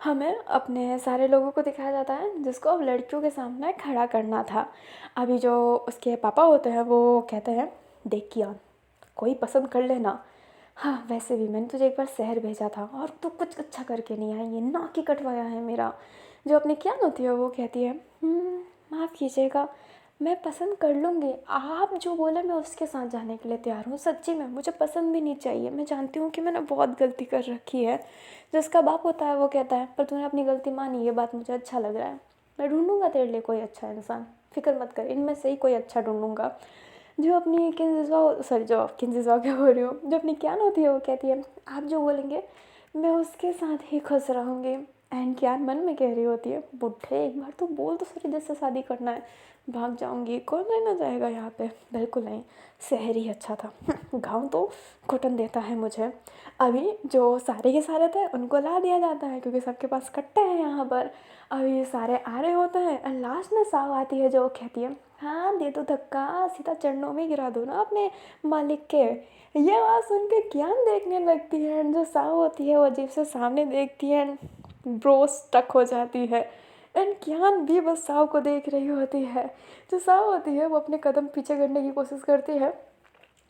हमें अपने सारे लोगों को दिखाया जाता है जिसको अब लड़कियों के सामने खड़ा करना था। अभी जो उसके पापा होते हैं वो कहते हैं देख कियान कोई पसंद कर लेना। हाँ वैसे भी मैंने तुझे एक बार शहर भेजा था और तू कुछ अच्छा करके नहीं आई, ये नाक ही कटवाया है मेरा। जो अपनी कियान होती है वो कहती है माफ़ कीजिएगा मैं पसंद कर लूँगी, आप जो बोले मैं उसके साथ जाने के लिए तैयार हूँ। सच्ची में मुझे पसंद भी नहीं चाहिए, मैं जानती हूँ कि मैंने बहुत गलती कर रखी है। जिसका बाप होता है वो कहता है पर तूने अपनी गलती मानी, ये बात मुझे अच्छा लग रहा है। मैं ढूंढूंगा तेरे लिए कोई अच्छा इंसान, फिक्र मत कर, इनमें से ही कोई अच्छा ढूंढूंगा। जो अपनी किंजवा सॉरी जो किंजवा क्या बोल रही हूँ, जो अपनी क्यान होती है वो कहती है आप जो बोलेंगे मैं उसके साथ ही खुश रहूँगी। एंड क्यान मन में कह रही होती है बुढ़े एक बार तो बोल तो सही जिससे शादी करना है, भाग जाऊँगी, कौन रहना चाहेगा यहाँ पे। बिल्कुल नहीं, शहर ही अच्छा था। गाँव तो घुटन देता है मुझे। अभी जो सारे के सारे थे उनको ला दिया जाता है क्योंकि सबके पास कट्टे हैं यहाँ पर। अभी सारे आ रहे होते हैं और लास्ट में साव आती है जो कहती है हाँ दे दो धक्का, सीधा चरणों में गिरा दो ना अपने मालिक के। ये बात सुन के ज्ञान देखने लगती है एंड जो साव होती है वो अजीब से सामने देखती है एंड ब्रो स्टक हो जाती है। एंड ज्ञान भी बस साव को देख रही होती है। जो साव होती है वो अपने कदम पीछे करने की कोशिश करती है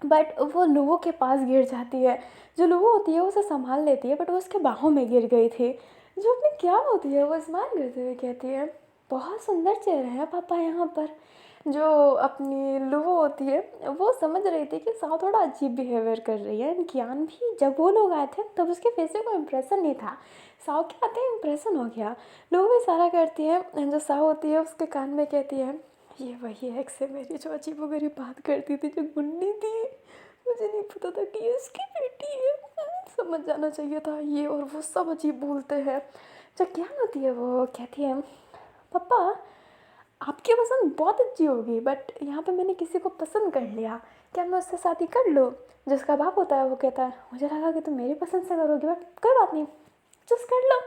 बट वो लूहो के पास गिर जाती है। जो लूहो होती है उसे संभाल लेती है बट वो उसके बाहों में गिर गई थी। जो अपनी क्या होती है वो स्माइल करते हुए कहती है बहुत सुंदर चेहरा है पापा यहाँ पर। जो अपनी लूहो होती है वो समझ रही थी कि साव थोड़ा अजीब बिहेवियर कर रही है एंड कियान भी जब वो लोग आए थे तब उसके फेस पे कोई इंप्रेशन नहीं था। साव के आते ही इंप्रेशन हो गया। लोग भी इशारा करती है एंड जो साव होती है उसके कान में कहती है ये वही एक्स है मेरी जो अजीबोगरीब बात करती थी, जो गुंडी थी, मुझे नहीं पता था कि ये उसकी बेटी है। समझ जाना चाहिए था, ये और वो सब अजीब बोलते हैं। जब क्या होती है वो कहती है पापा आपकी पसंद बहुत अच्छी होगी बट यहाँ पे मैंने किसी को पसंद कर लिया, क्या मैं उससे शादी कर लूँ। जिसका बाप होता है वो कहता है मुझे लगा कि तुम मेरी पसंद से करोगी बट कोई बात नहीं चूज कर लो।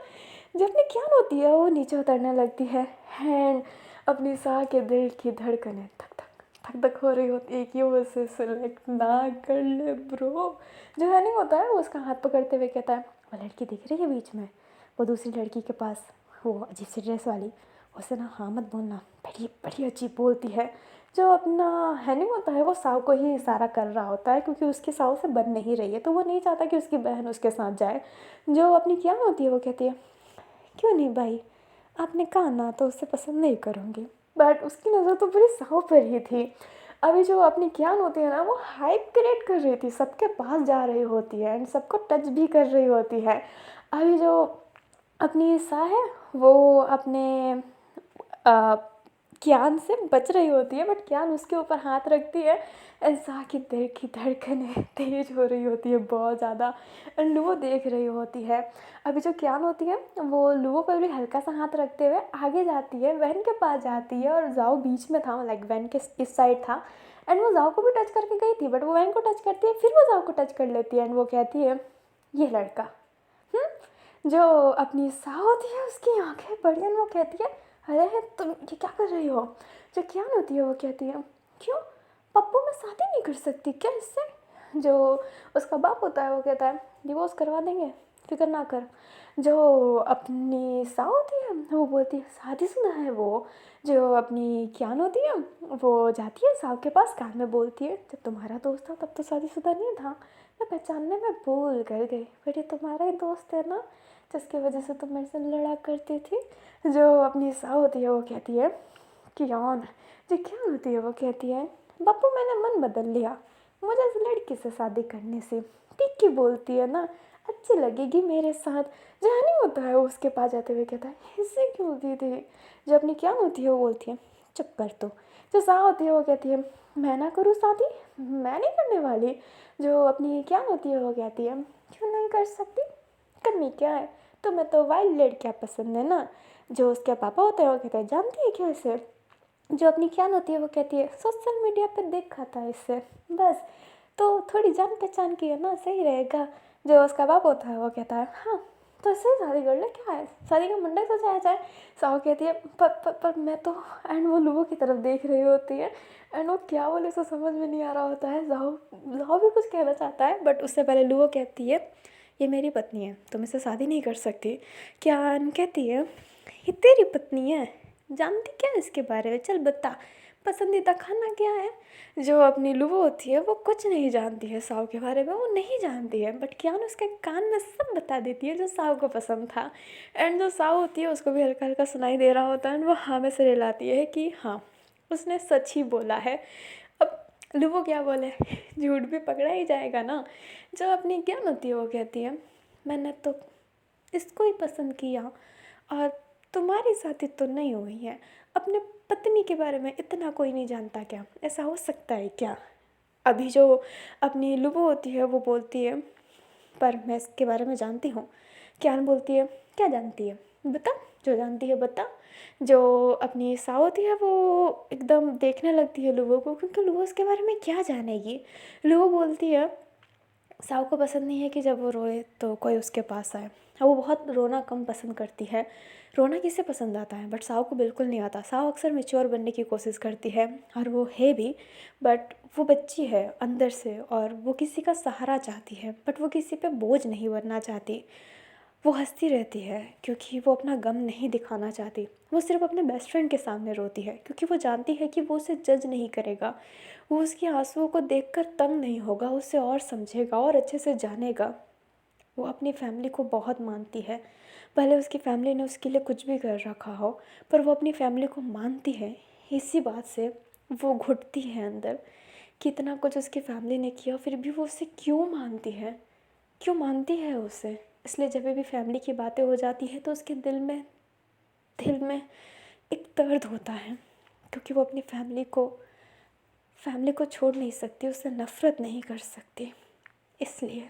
जब अपनी क्या होती है वो नीचे उतरने लगती है एंड अपनी सा के दिल की धड़कनें धक धक धक धक हो रही होती है कि वो उसे सिलेक्ट ना कर ले ब्रो। जो है नहीं होता है वो उसका हाथ पकड़ते हुए कहता है वो लड़की दिख रही है बीच में, वो दूसरी लड़की के पास, वो अजीब सी ड्रेस वाली, उसे ना हाँ मत बोलना, बड़ी बड़ी अजीब बोलती है। जो अपना है नहीं होता है वो साव को ही इशारा कर रहा होता है क्योंकि उसकी साव से बन नहीं रही है तो वो नहीं चाहता कि उसकी बहन उसके साथ जाए। जो अपनी क्या होती है वो कहती है क्यों नहीं भाई, आपने कहा ना तो उससे पसंद नहीं करूँगी। बट उसकी नज़र तो पूरी साव पर ही थी। अभी जो अपनी ज्ञान होती है ना वो हाइप क्रिएट कर रही थी, सबके पास जा रही होती है एंड सबको टच भी कर रही होती है। अभी जो अपनी सा है वो अपने ज्ञान से बच रही होती है बट ज्ञान उसके ऊपर हाथ रखती है। ऐसा कि दिल की धड़कनें तेज हो रही होती है बहुत ज़्यादा एंड लुओ देख रही होती है। अभी जो ज्ञान होती है वो लुओ पर भी हल्का सा हाथ रखते हुए आगे जाती है, वैन के पास जाती है और जाओ बीच में था, लाइक वैन के इस साइड था एंड वो जाओ को भी टच करके गई थी बट वो वैन को टच करती है फिर वो जाओ को टच कर लेती है एंड वो कहती है ये लड़का। जो अपनी सा होती है उसकी आंखें बड़ी हैं, वो कहती है अरे तुम ये क्या कर रही हो। जो क्या होती है वो कहती है क्यों पप्पू मैं शादी नहीं कर सकती क्या इससे। जो उसका बाप होता है वो कहता है डिवोर्स करवा देंगे फिक्र ना कर। जो अपनी सा होती है वो बोलती है शादीशुदा है वो। जो अपनी क्यान होती है वो जाती है साव के पास, कान में बोलती है जब तुम्हारा दोस्त था तब तो शादीशुदा नहीं था, मैं पहचानने में भूल कर गई, बट ये तुम्हारा ही दोस्त है ना जिसकी वजह से तुम मेरे से लड़ा करती थी। जो अपनी सा होती है वो कहती है कि कौन। जो क्या होती है वो कहती है बापू मैंने मन बदल लिया, मुझे इस लड़की से शादी करने से ठीक ही बोलती है ना, अच्छी लगेगी मेरे साथ। जहाँ नहीं होता है वो उसके पास जाते हुए कहता है इससे क्यों होती थी। जो अपनी क्या होती है वो बोलती है चुप कर तो। जो सा होती है वो कहती है मैं ना करूँ शादी, मैं नहीं करने वाली। जो अपनी क्या होती है वो कहती है क्यों नहीं कर सकती, कमी क्या है, तुम्हें तो वाइल्ड लड़कियाँ पसंद है ना। जो उसके पापा होते हैं वो कहते हैं जानती है क्या इसे, जो अपनी क्या होती है वो कहती है सोशल मीडिया पे देखा था इससे, बस तो थोड़ी जान पहचान की है ना, सही रहेगा। जो उसका बाप होता है वो कहता है हाँ तो इससे ही शादी कर ले, क्या है, शादी का मंडा ही सजाया जाए। साहू कहती है पर मैं तो, एंड वो लोगों की तरफ देख रही होती है एंड वो क्या बोले उसे समझ में नहीं आ रहा होता है। साहू साहू भी कुछ कहना चाहता है बट उससे पहले लुओ कहती है ये मेरी पत्नी है, तुम इससे शादी नहीं कर सकती। क्यान कहती है ये तेरी पत्नी है, जानती क्या है इसके बारे में, चल बता, पसंदीदा खाना क्या है। जो अपनी लुबो होती है वो कुछ नहीं जानती है साव के बारे में, वो नहीं जानती है बट क्या ना उसके कान में सब बता देती है जो साव को पसंद था। एंड जो साव होती है उसको भी हल्का हल्का सुनाई दे रहा होता है एंड वो हाँ में से रिलाती है कि हाँ उसने सच ही बोला है। अब लुबो क्या बोले, झूठ भी पकड़ा ही जाएगा ना। जो अपनी क्या होती है वो कहती है मैंने तो इसको ही पसंद किया और तुम्हारी शादी तो नहीं हुई है, अपने पत्नी के बारे में इतना कोई नहीं जानता क्या, ऐसा हो सकता है क्या। अभी जो अपनी लुबो होती है वो बोलती है पर मैं इसके बारे में जानती हूँ। क्यान बोलती है क्या जानती है बता, जो जानती है बता। जो अपनी साव होती है वो एकदम देखने लगती है लुबो को क्योंकि लुबो उसके बारे में क्या जानेगी। लुबो बोलती है साव को पसंद नहीं है कि जब वो रोए तो कोई उसके पास आए, वो बहुत रोना कम पसंद करती है। रोना किसे पसंद आता है बट साव को बिल्कुल नहीं आता। साव अक्सर मैच्योर बनने की कोशिश करती है और वो है भी, बट वो बच्ची है अंदर से और वो किसी का सहारा चाहती है बट वो किसी पे बोझ नहीं बनना चाहती। वो हंसती रहती है क्योंकि वो अपना गम नहीं दिखाना चाहती। वो सिर्फ अपने बेस्ट फ्रेंड के सामने रोती है क्योंकि वो जानती है कि वो उसे जज नहीं करेगा, वो उसके आंसुओं को देखकर तंग नहीं होगा, उसे और समझेगा और अच्छे से जानेगा। वो अपनी फैमिली को बहुत मानती है, भले उसकी फैमिली ने उसके लिए कुछ भी कर रखा हो पर वो अपनी फैमिली को मानती है। इसी बात से वो घुटती है अंदर कि इतना कुछ उसकी फैमिली ने किया फिर भी वो उसे क्यों मानती है, क्यों मानती है उसे। इसलिए जब भी फैमिली की बातें हो जाती है तो उसके दिल में एक दर्द होता है क्योंकि वो अपनी फैमिली को छोड़ नहीं सकती, उससे नफ़रत नहीं कर सकती। इसलिए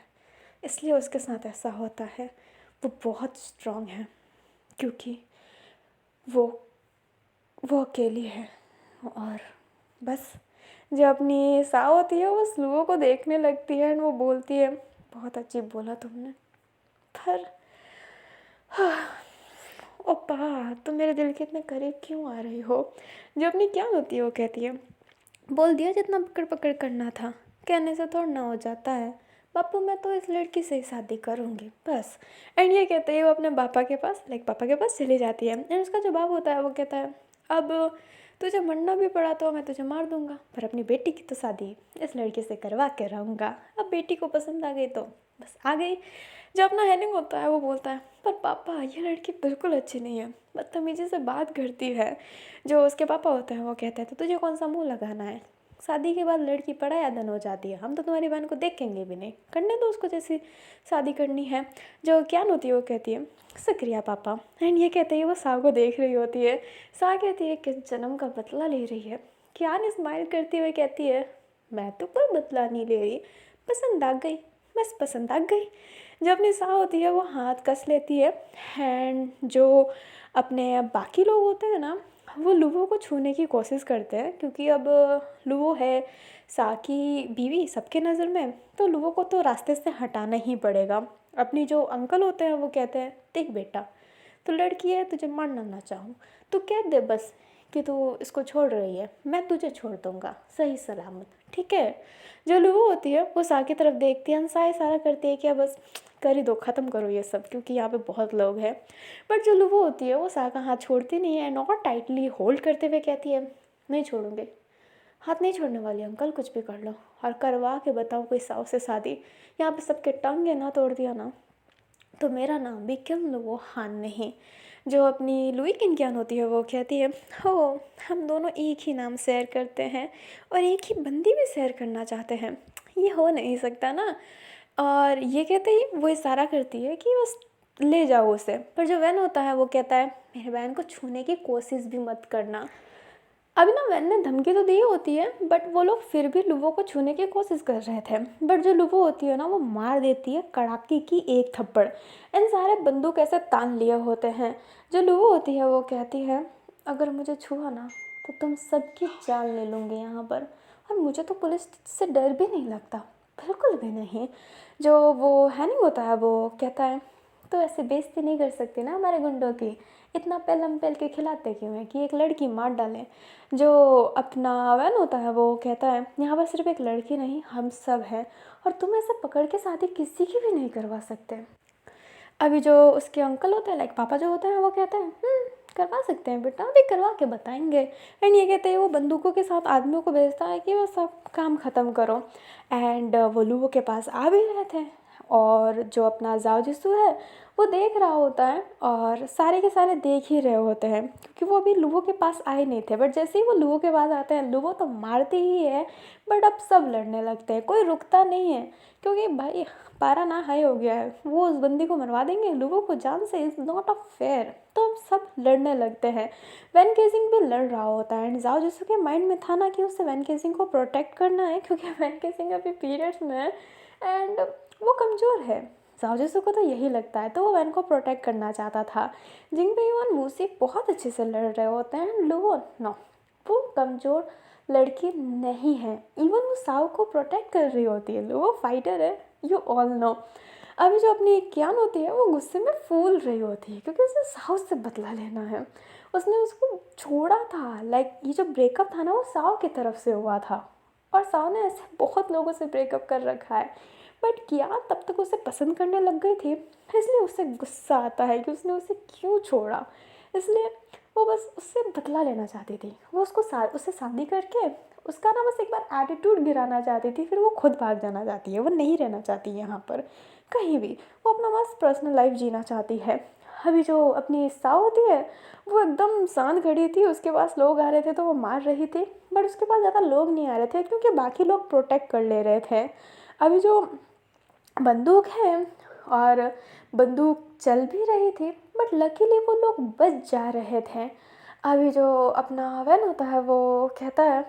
इसलिए उसके साथ ऐसा होता है। वो बहुत स्ट्रांग है क्योंकि वो वो अकेली है। और बस जो अपनी साव होती है वो स्लुओ को देखने लगती है एंड वो बोलती है बहुत अजीब बोला तुमने, पर ओपा तुम मेरे दिल के इतने करीब क्यों आ रही हो। जो अपनी क्या होती है वो कहती है बोल दिया जितना पकड़ पकड़ करना था, कहने से थोड़ा ना हो जाता है। बापू मैं तो इस लड़की से ही शादी करूँगी बस। एंड ये कहते ही वो अपने पापा के पास चली जाती है एंड उसका जो बाप होता है वो कहता है अब तुझे मरना भी पड़ा तो मैं तुझे मार दूंगा पर अपनी बेटी की तो शादी इस लड़के से करवा के रहूँगा। अब बेटी को पसंद आ गई तो बस आ गई। जो अपना हैनिंग होता है वो बोलता है पर पापा ये लड़की बिल्कुल अच्छी नहीं है, बदतमीजी से बात करती है। जो उसके पापा होते हैं वो कहते हैं तो तुझे कौन सा मुंह लगाना है, शादी के बाद लड़की पढ़ाया धन हो जाती है, हम तो तुम्हारी बहन को देखेंगे भी नहीं, करने तो उसको जैसी शादी करनी है। जो क्या होती है वो कहती है शुक्रिया पापा। एंड ये कहते ही वो सा को देख रही होती है। सा कहती है किस जन्म का बदला ले रही है। क्या स्माइल करती हुए कहती है मैं तो कोई बदला नहीं ले रही, पसंद आ गई, बस पसंद आ गई। जो अपनी सा होती है वो हाथ कस लेती है एंड जो अपने बाकी लोग होते हैं ना वो लुवो को छूने की कोशिश करते हैं क्योंकि अब लुवो है सा की बीवी सबके नज़र में, तो लुवो को तो रास्ते से हटाना ही पड़ेगा। अपनी जो अंकल होते हैं वो कहते हैं देख बेटा तो लड़की है तुझे मारना ना चाहूँ तो कह दे बस कि तू इसको छोड़ रही है, मैं तुझे छोड़ दूँगा सही सलामत, ठीक है। जो लुवो होती है वो सा की तरफ देखती है, सा इशारा करती है कि अब बस कर ही दो, ख़त्म करो ये सब क्योंकि यहाँ पे बहुत लोग हैं। बट जो लुवो होती है वो सा का हाथ छोड़ती नहीं है, नॉट टाइटली होल्ड करते हुए कहती है नहीं छोड़ूंगी, हाथ नहीं छोड़ने वाली अंकल, कुछ भी कर लो और करवा के बताओ कोई साव से शादी, यहाँ पे सबके टंगे ना तोड़ दिया ना तो मेरा नाम भी क्यों लुवो हान नहीं। जो अपनी लुई किनकियान होती है वो कहती है हो हम दोनों एक ही नाम शेयर करते हैं और एक ही बंदी भी शेयर करना चाहते हैं, ये हो नहीं सकता ना। और ये कहते ही वो इशारा करती है कि बस ले जाओ उसे, पर जो वैन होता है वो कहता है मेरे बहन को छूने की कोशिश भी मत करना। अभी ना वैन ने धमकी तो दी होती है बट वो लोग फिर भी लुवो को छूने की कोशिश कर रहे थे, बट जो लुवो होती है ना वो मार देती है कड़ाके की एक थप्पड़। इन सारे बंदूक ऐसे तान लिए होते हैं। जो लुवो होती है वो कहती है अगर मुझे छुआ ना तो तुम सबकी जान ले लूँगी यहाँ पर। और मुझे तो पुलिस से डर भी नहीं लगता, बिल्कुल भी नहीं। जो वो हैनिंग होता है वो कहता है, तो ऐसे बेइज्जती नहीं कर सकती ना हमारे गुंडों की, इतना पेलम पेल के खिलाते क्यों हैं कि एक लड़की मार डालें। जो अपना वैन होता है वो कहता है, यहाँ पर सिर्फ एक लड़की नहीं हम सब हैं, और तुम ऐसे पकड़ के शादी किसी की भी नहीं करवा सकते। अभी जो उसके अंकल होते हैं, लाइक पापा जो होते हैं, वो कहते हैं करवा सकते हैं बेटा, अभी करवा के बताएंगे। एंड ये कहते हैं, वो बंदूकों के साथ आदमियों को भेजता है कि वो सब काम ख़त्म करो। एंड वो लूवो के पास आ भी रहे थे, और जो अपना जाओ जिसू है वो देख रहा होता है, और सारे के सारे देख ही रहे होते हैं क्योंकि वो अभी लूवो के पास आए नहीं थे। बट जैसे ही वो लूवो के पास आते हैं, लूवो तो मारती ही है, बट अब सब लड़ने लगते हैं, कोई रुकता नहीं है क्योंकि भाई पारा ना हाई हो गया है, वो उस बंदी को मरवा देंगे लूवो को जान से, इज़ नॉट अ फेयर। तो अब सब लड़ने लगते हैं। वैन केसिंग भी लड़ रहा होता है, एंड जाओ जिसू के माइंड में था ना कि उसे वैन केसिंग को प्रोटेक्ट करना है क्योंकि वैन केसिंग अभी पीरियड्स में है एंड वो कमज़ोर है। जाओ जिसू को तो यही लगता है, तो वो वैन को प्रोटेक्ट करना चाहता था। जिंगबेई और मूसी बहुत अच्छे से लड़ रहे होते हैं, लूवो नो, वो कमज़ोर लड़की नहीं है, इवन वो साव को प्रोटेक्ट कर रही होती है, वो फाइटर है, यू ऑल नो। अभी जो अपनी कियान होती है वो गुस्से में फूल रही होती है क्योंकि उसे साव से बदला लेना है। उसने उसको छोड़ा था, लाइक ये जो ब्रेकअप था ना वो साव की तरफ से हुआ था, और साव ने ऐसे बहुत लोगों से ब्रेकअप कर रखा है, बट कियान तब तक उसे पसंद करने लग गई थी, इसलिए उसे गुस्सा आता है कि उसने उसे क्यों छोड़ा। इसलिए वो बस उससे बदला लेना चाहती थी, वो उससे शादी करके उसका ना बस एक बार एटीट्यूड गिराना चाहती थी, फिर वो खुद भाग जाना चाहती है, वो नहीं रहना चाहती यहाँ पर कहीं भी, वो अपना बस पर्सनल लाइफ जीना चाहती है। अभी जो अपनी साव होती है वो एकदम शांत खड़ी थी, उसके पास लोग आ रहे थे तो वो मार रही थी, बट उसके पास ज़्यादा लोग नहीं आ रहे थे क्योंकि बाकी लोग प्रोटेक्ट कर ले रहे थे। अभी जो बंदूक है और बंदूक चल भी रही थी, बट लकीली वो लोग बच जा रहे थे। अभी जो अपना वैन होता है वो कहता है,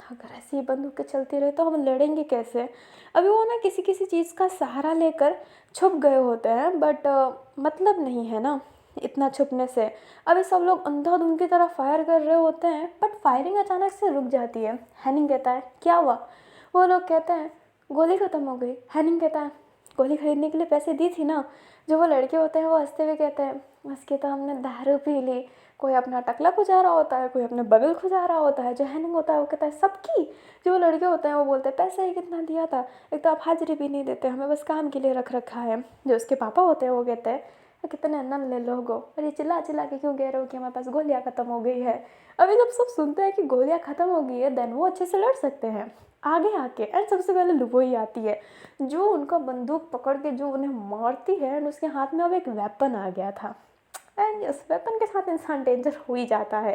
अगर ऐसी बंदूकें चलती रही तो हम लड़ेंगे कैसे। अभी वो ना किसी किसी चीज़ का सहारा लेकर छुप गए होते हैं, बट मतलब नहीं है ना इतना छुपने से। अभी सब लोग अंधाधुंध की तरह फायर कर रहे होते हैं, बट फायरिंग अचानक से रुक जाती है। हैनिंग कहता है क्या हुआ, वो लोग कहते हैं गोली ख़त्म हो गई। हैनिंग कहता है गोली खरीदने के लिए पैसे दी थी ना। जो वो लड़के होते हैं वो हंसते हुए कहते हैं उसकी तो हमने दारू पी ली। कोई अपना टकला खुजा रहा होता है, कोई अपने बगल खुजा रहा होता है। जो हैनिंग होता है वो कहता है सबकी। जो वो लड़के होते हैं वो बोलते हैं पैसा ही कितना दिया था, एक तो आप हाजिरी भी नहीं देते, हमें बस काम के लिए रख रखा है। जो उसके पापा होते हैं वो कहते हैं कितने नन ले लोगो, और ये चिल्ला चिल्ला के क्यों कह रहे हो कि हमारे पास गोलियाँ ख़त्म हो गई है। अभी जब सब सुनते हैं कि गोलियाँ ख़त्म हो गई है, देन वो अच्छे से लड़ सकते हैं आगे आके। एंड सबसे पहले लुबो ही आती है, जो उनका बंदूक पकड़ के जो उन्हें मारती है, एंड उसके हाथ में अब एक वेपन आ गया था। एंड इस वेपन के साथ इंसान डेंजर हो ही जाता है,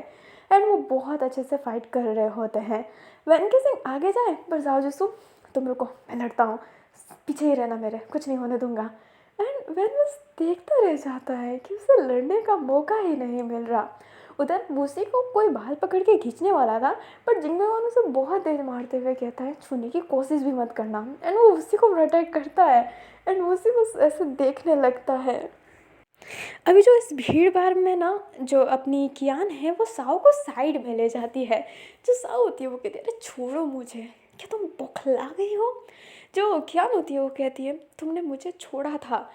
एंड वो बहुत अच्छे से फाइट कर रहे होते हैं। वैन केसिंग आगे जाए पर जाओ जिसू तुम रुको, मैं लड़ता हूँ, पीछे ही रहना मेरे, कुछ नहीं होने दूंगा। एंड वैन बस देखता रह जाता है कि उसे लड़ने का मौका ही नहीं मिल रहा। उधर मूसी को कोई बाल पकड़ के खींचने वाला था, पर जिंगबेवान उसे बहुत तेज मारते हुए कहता है छूने की कोशिश भी मत करना, एंड वो उसी को प्रोटेक्ट करता है, एंड उसी बस ऐसे देखने लगता है। अभी जो इस भीड़ भाड़ में ना जो अपनी कियान है वो साओ को साइड में ले जाती है। जो साओ होती है वो कहती है अरे छोड़ो मुझे, क्या तुम बौखला गई हो। जो कियान होती है वो कहती है तुमने मुझे छोड़ा था।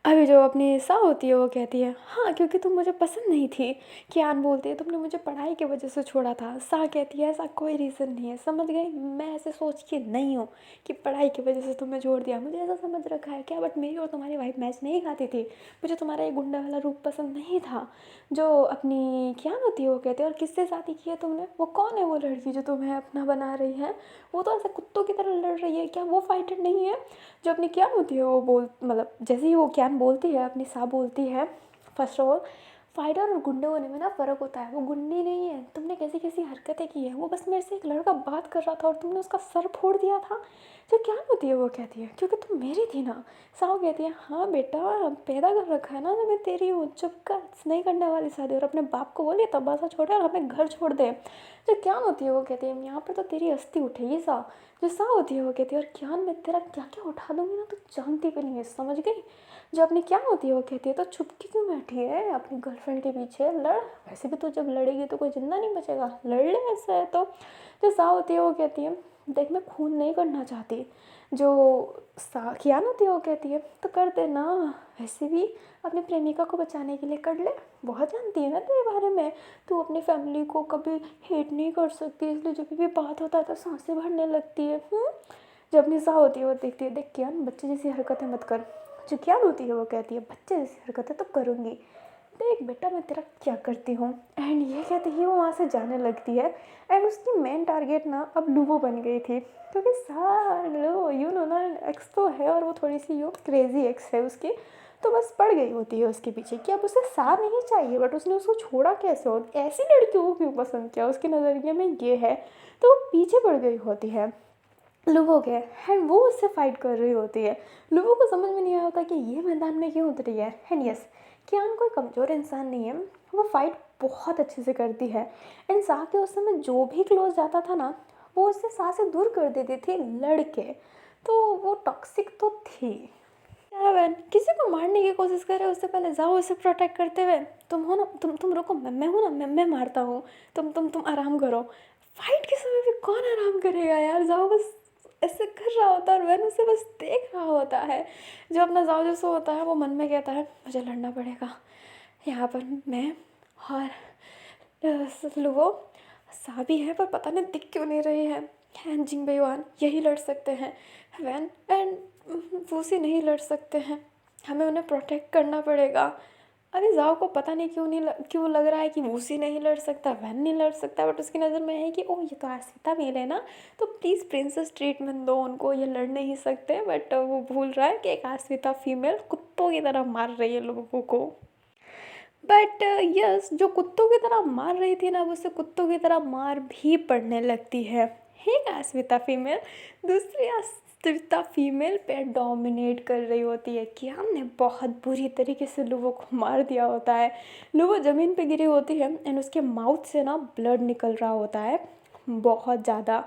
अभी जो अपनी सा होती है वो कहती है हाँ क्योंकि तुम मुझे पसंद नहीं थी। कियान बोलती है तुमने मुझे पढ़ाई की वजह से छोड़ा था। सा कहती है ऐसा कोई रीज़न नहीं है, समझ गई, मैं ऐसे सोच के नहीं हूँ कि पढ़ाई की वजह से तुम्हें छोड़ दिया, मुझे ऐसा समझ रखा है क्या, बट मेरी और तुम्हारी वाइफ मैच नहीं खाती थी, मुझे तुम्हारा ये गुंडा वाला रूप पसंद नहीं था। जो अपनी कियान होती है वो कहती है और किससे शादी की है तुमने, वो कौन है वो लड़की जो तुम्हें अपना बना रही है, वो तो ऐसे कुत्तों की तरह लड़ रही है, क्या वो फाइटर नहीं है। जो अपनी क्या होती है वो मतलब जैसे ही वो क्यान बोलती है अपनी सा बोलती है, फर्स्ट ऑफ ऑल फाइटर और गुंडे होने में ना फ़र्क होता है, वो गुंडी नहीं है, तुमने कैसी कैसी हरकतें की है, वो बस मेरे से एक लड़का बात कर रहा था और तुमने उसका सर फोड़ दिया था। जो क्या होती है वो कहती है क्योंकि तुम मेरी थी ना। साव कहती है हाँ बेटा पैदा कर रखा है ना तो मैं तेरी हूँ, चुप कर, नहीं करने वाली शादी, और अपने बाप को बोलिए तबासा छोड़े और हमें घर छोड़ दे। जो क्या होती है वो कहती है यहाँ पर तो तेरी अस्थि उठेगी सा। जो सा होती है वो कहती है और क्या मैं तेरा क्या क्या उठा दूंगी ना, तो जानती भी नहीं है, समझ गई। जो अपनी क्या होती है वो कहती है तो चुपके क्यों बैठी है अपनी गर्लफ्रेंड के पीछे, लड़, वैसे भी तो जब लड़ेगी तो कोई जिंदा नहीं बचेगा, लड़ ले ऐसा है तो। जो सा होती है वो कहती है देख मैं खून नहीं करना चाहती। जो कियान होती है वो कहती है तो कर दे ना, वैसे भी अपनी प्रेमिका को बचाने के लिए कर ले, बहुत जानती है ना तेरे बारे में, तू अपनी फैमिली को कभी हेट नहीं कर सकती, इसलिए जब भी बात होता है तो सांसें भरने लगती है। जब निशा होती है वो देखती है देख कियान बच्चे जैसी हरकतें मत कर। जो कियान होती है वो कहती है बच्चे जैसी हरकतें तो करूँगी, देख बेटा मैं तेरा क्या करती हूँ। एंड ये कहते ही वो वहाँ से जाने लगती है। एंड उसकी मेन टारगेट ना अब लूवो बन गई थी, क्योंकि लो यू नो ना एक्स तो है और वो थोड़ी सी यू क्रेजी एक्स है उसकी, तो बस पड़ गई होती है उसके पीछे कि अब उसे सा नहीं चाहिए, बट उसने उसको छोड़ा कैसे, हो ऐसी लड़कियों को क्यों पसंद किया उसके नज़रिए में ये है, तो वो पीछे पड़ गई होती है लुवो के। एंड वो उससे फाइट कर रही होती है। लुवो को समझ में नहीं आया होता कि ये मैदान में क्यों उतरी है। एंड यस कियान कोई कमज़ोर इंसान नहीं है, वो फाइट बहुत अच्छे से करती है। एंड सा के उस समय जो भी क्लोज जाता था ना वो उससे सा से दूर कर देती थी लड़के, तो वो टॉक्सिक तो थी। यार बहन किसी को मारने की कोशिश करे उससे पहले जाओ उसे प्रोटेक्ट करते हुए, तुम हो ना, तुम रुको, मैं हूँ ना, मैं मारता हूँ, तुम आराम करो। फाइट के समय भी कौन आराम करेगा यार, जाओ बस ऐसे कर रहा होता है और वैन उसे बस देख रहा होता है। जो अपना जाओ जैसा होता है वो मन में कहता है मुझे लड़ना पड़ेगा यहाँ पर, मैं और लुवो सा भी है पर पता नहीं दिख क्यों नहीं रही है। एंड जिंग बेयुआन यही लड़ सकते हैं, वैन एंड वूसी नहीं लड़ सकते हैं, हमें उन्हें प्रोटेक्ट करना पड़ेगा। अरे जाओ को पता नहीं क्यों लग रहा है कि वूसी नहीं लड़ सकता, वैन नहीं लड़ सकता, बट उसकी नज़र में है कि ओह ये तो आश्विता मेल है ना, तो प्लीज़ प्रिंसेस ट्रीटमेंट दो उनको, ये लड़ नहीं सकते। बट वो भूल रहा है कि एक आश्विता फीमेल कुत्तों की तरह मार रही है लोगों को। बट यस जो कुत्तों की तरह मार रही थी ना अब उसे कुत्तों की तरह मार भी पड़ने लगती है। एक आश्विता फीमेल दूसरी आश्विता फीमेल पे डोमिनेट कर रही होती है कि हमने बहुत बुरी तरीके से लुवो को मार दिया होता है। लुवो ज़मीन पे गिरी होती है एंड उसके माउथ से ना ब्लड निकल रहा होता है बहुत ज़्यादा।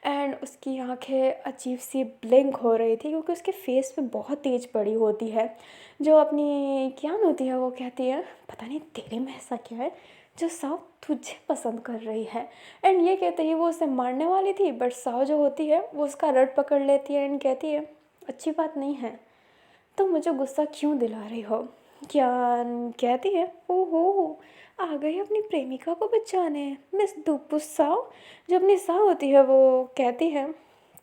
एंड उसकी आंखें अजीब सी ब्लिंक हो रही थी क्योंकि उसके फेस पे बहुत तेज़ पड़ी होती है। जो अपनी कियान होती है वो कहती है पता नहीं तेरे में ऐसा क्या है जो साव तुझे पसंद कर रही है। एंड ये कहते ही वो उसे मारने वाली थी बट साव जो होती है वो उसका रट पकड़ लेती है एंड कहती है अच्छी बात नहीं है, तो मुझे गुस्सा क्यों दिला रही हो। कियान कहती है ओहो आ गई अपनी प्रेमिका को बचाने मिस दुपुस साव। जो अपनी साव होती है वो कहती है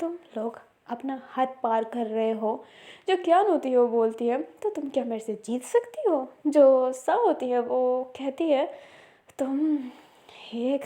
तुम लोग अपना हद पार कर रहे हो। जो कियान होती है वो बोलती है तो तुम क्या मेरे से जीत सकती हो। जो सा होती है वो कहती है तुम एक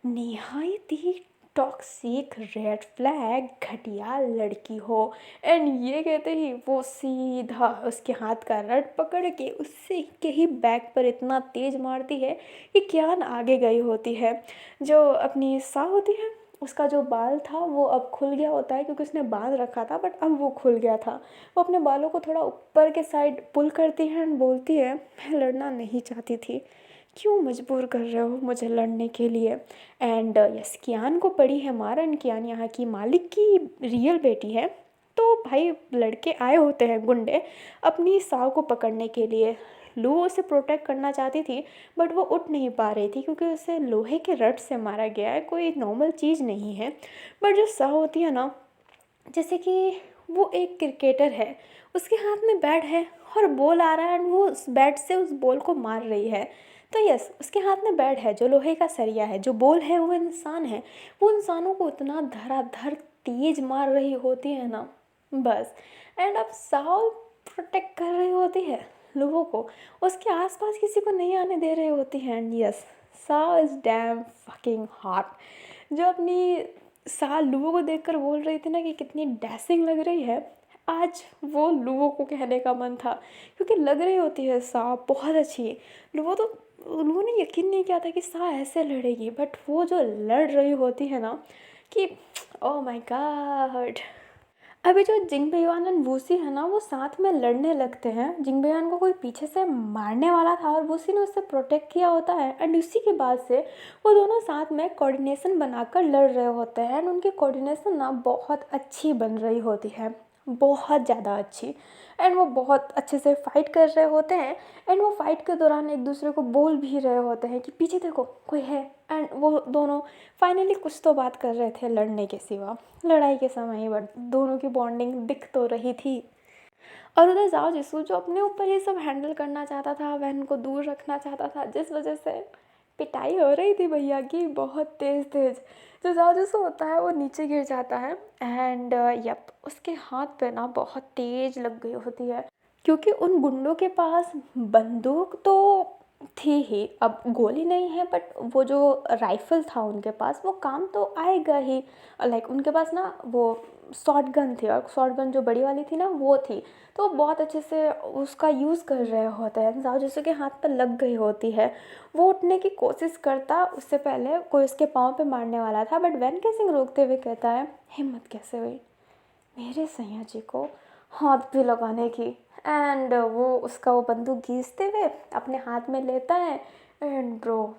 निहायत ही टॉक्सिक रेड फ्लैग घटिया लड़की हो। एंड ये कहते ही वो सीधा उसके हाथ का रट पकड़ के उससे के ही बैक पर इतना तेज मारती है कि कियान आगे गई होती है। जो अपनी सा होती है उसका जो बाल था वो अब खुल गया होता है क्योंकि उसने बांध रखा था बट अब वो खुल गया था। वो अपने बालों को थोड़ा ऊपर के साइड पुल करती है एंड बोलती है मैं लड़ना नहीं चाहती थी, क्यों मजबूर कर रहे हो मुझे लड़ने के लिए। एंड यस कियान को पड़ी है मार एंड कियान यहाँ की मालिक की रियल बेटी है। तो भाई लड़के आए होते हैं गुंडे अपनी साव को पकड़ने के लिए। लू उसे प्रोटेक्ट करना चाहती थी बट वो उठ नहीं पा रही थी क्योंकि उसे लोहे के रड से मारा गया है, कोई नॉर्मल चीज़ नहीं है। बट जो सा होती है ना जैसे कि वो एक क्रिकेटर है, उसके हाथ में बैट है और बॉल आ रहा है एंड वो उस बैट से उस बॉल को मार रही है। तो यस उसके हाथ में बैट है जो लोहे का सरिया है, जो बॉल है वो इंसान है। वो इंसानों को इतना धराधर तेज मार रही होती है ना बस। एंड अब साउल प्रोटेक्ट कर रही होती है लोगों को, उसके आसपास किसी को नहीं आने दे रही होती है। एंड यस सा इज़ डैम फकिंग हॉट। जो अपनी सा लुवो को देखकर बोल रही थी ना कि कितनी डैसिंग लग रही है, आज वो लुवो को कहने का मन था क्योंकि लग रही होती है सा बहुत अच्छी। लुवो ने यकीन नहीं किया था कि सा ऐसे लड़ेगी, बट वो जो लड़ रही होती है ना कि ओह माय गॉड। अभी जो जिंगबेयुआन एंड वूसी है ना वो साथ में लड़ने लगते हैं। जिंगबेयुआन को कोई पीछे से मारने वाला था और वूसी ने उससे प्रोटेक्ट किया होता है एंड उसी के बाद से वो दोनों साथ में कोऑर्डिनेशन बनाकर लड़ रहे होते हैं एंड उनकी कोऑर्डिनेशन ना बहुत अच्छी बन रही होती है। बहुत ज़्यादा अच्छी। एंड वो बहुत अच्छे से फाइट कर रहे होते हैं। एंड वो फाइट के दौरान एक दूसरे को बोल भी रहे होते हैं कि पीछे देखो कोई है। एंड वो दोनों फाइनली कुछ तो बात कर रहे थे लड़ने के सिवा, लड़ाई के समय ही, बट दोनों की बॉन्डिंग दिख तो रही थी। और उधर जाओ जिसू जो अपने ऊपर ये सब हैंडल करना चाहता था, वहन को दूर रखना चाहता था, जिस वजह से पिटाई हो रही थी भैया की बहुत तेज़ तेज़। जो जाओ जिसू होता है वो नीचे गिर जाता है। एंड यप उसके हाथ पे ना बहुत तेज लग गई होती है, क्योंकि उन गुंडों के पास बंदूक तो थी ही, अब गोली नहीं है, बट वो जो राइफल था उनके पास वो काम तो आएगा ही। लाइक उनके पास ना वो शॉट गन थी, और शॉट गन जो बड़ी वाली थी ना वो थी, तो वो बहुत अच्छे से उसका यूज़ कर रहे होते हैं। जाओ जैसे कि हाथ पर लग गई होती है, वो उठने की कोशिश करता, उससे पहले कोई उसके पाँव पे मारने वाला था, बट वैन केसिंग रोकते हुए कहता है हिम्मत कैसे हुई मेरे सैया जी को हाथ भी लगाने की। एंड वो उसका वो बंदूक घींचते हुए अपने हाथ में लेता है। एंड ब्रो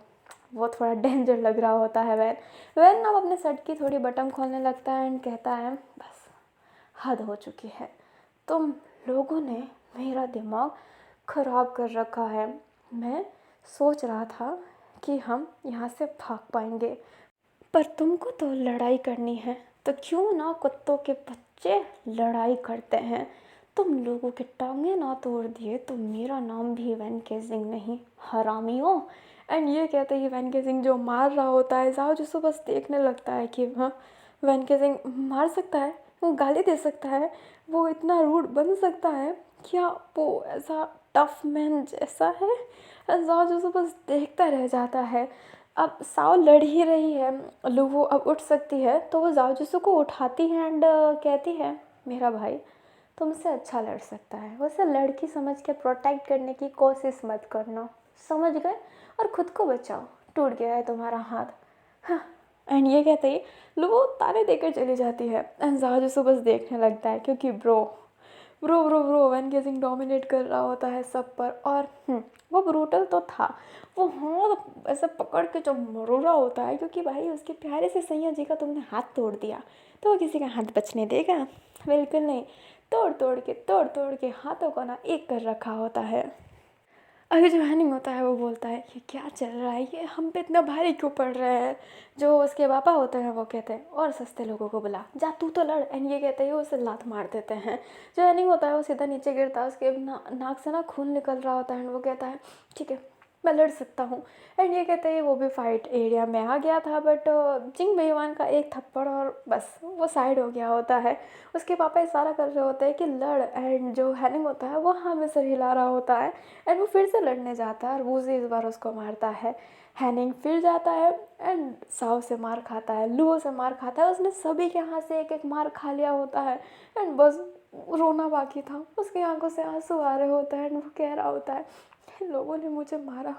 वो थोड़ा डेंजर लग रहा होता है वैन। वैन अब अपने शर्ट की थोड़ी बटन खोलने लगता है एंड कहता है बस हद हो चुकी है, तुम लोगों ने मेरा दिमाग ख़राब कर रखा है। मैं सोच रहा था कि हम यहाँ से भाग पाएंगे, पर तुमको तो लड़ाई करनी है, तो क्यों ना कुत्तों के बच्चे लड़ाई करते हैं। तुम लोगों के टांगे ना तोड़ दिए तो मेरा नाम भी वैन केसिंग नहीं, हरामियों। एंड ये कहते ही वैन केसिंग जो मार रहा होता है जाओ जिसको बस देखने लगता है कि हाँ वैन केसिंग मार सकता है, वो गाली दे सकता है, वो इतना रूड बन सकता है, क्या वो ऐसा टफ मैन जैसा है। जाओ जिसको बस देखता रह जाता है। अब साव लड़ ही रही है, लूवो अब उठ सकती है, तो वो जाओ जिसू को उठाती है एंड कहती है मेरा भाई तुमसे अच्छा लड़ सकता है, वैसे लड़की समझ के प्रोटेक्ट करने की कोशिश मत करना, समझ गए, और खुद को बचाओ, टूट गया है तुम्हारा हाथ। हाँ। एंड ये कहते ही लूवो ताने देकर चली जाती है एंड जाओ जिसू बस देखने लगता है, क्योंकि ब्रो ब्रो ब्रो ब्रो वैन केसिंग डोमिनेट कर रहा होता है सब पर। और वो ब्रूटल तो था, वो हाथ ऐसे पकड़ के जो मरोड़ा होता है, क्योंकि भाई उसके प्यारे से सैया जी का तुमने हाथ तोड़ दिया तो वो किसी का हाथ बचने देगा, बिल्कुल नहीं। तोड़ तोड़ के हाथों को ना एक कर रखा होता है। अभी जो हैनिंग होता है वो बोलता है कि क्या चल रहा है, ये हम पे इतना भारी क्यों पड़ रहा है। जो उसके पापा होते हैं वो कहते हैं और सस्ते लोगों को बुला, जा तू तो लड़। एंड ये कहते हैं उसे लात मार देते हैं। जो हैनिंग होता है वो सीधा नीचे गिरता है, उसके नाक से ना खून निकल रहा होता है। एंड वो कहता है ठीक है मैं लड़ सकता हूँ। एंड ये कहते हैं वो भी फाइट एरिया में आ गया था, बट जिंग बेईमान का एक थप्पड़ और बस वो साइड हो गया होता है। उसके पापा इशारा कर रहे होते हैं कि लड़, एंड जो हैनिंग होता है वो हाँ में सर हिला रहा होता है। एंड वो फिर से लड़ने जाता है और वूजी इस बार उसको मारता है। हैनिंग फिर जाता है एंड साव से मार खाता है, लुओ से मार खाता है, उसने सभी के हाथ से एक एक मार खा लिया होता है। एंड बस रोना बाकी था, उसकी आंखों से आंसू आ रहे होते हैं। एंड वो कह रहा होता है लोगों ने मुझे मारा,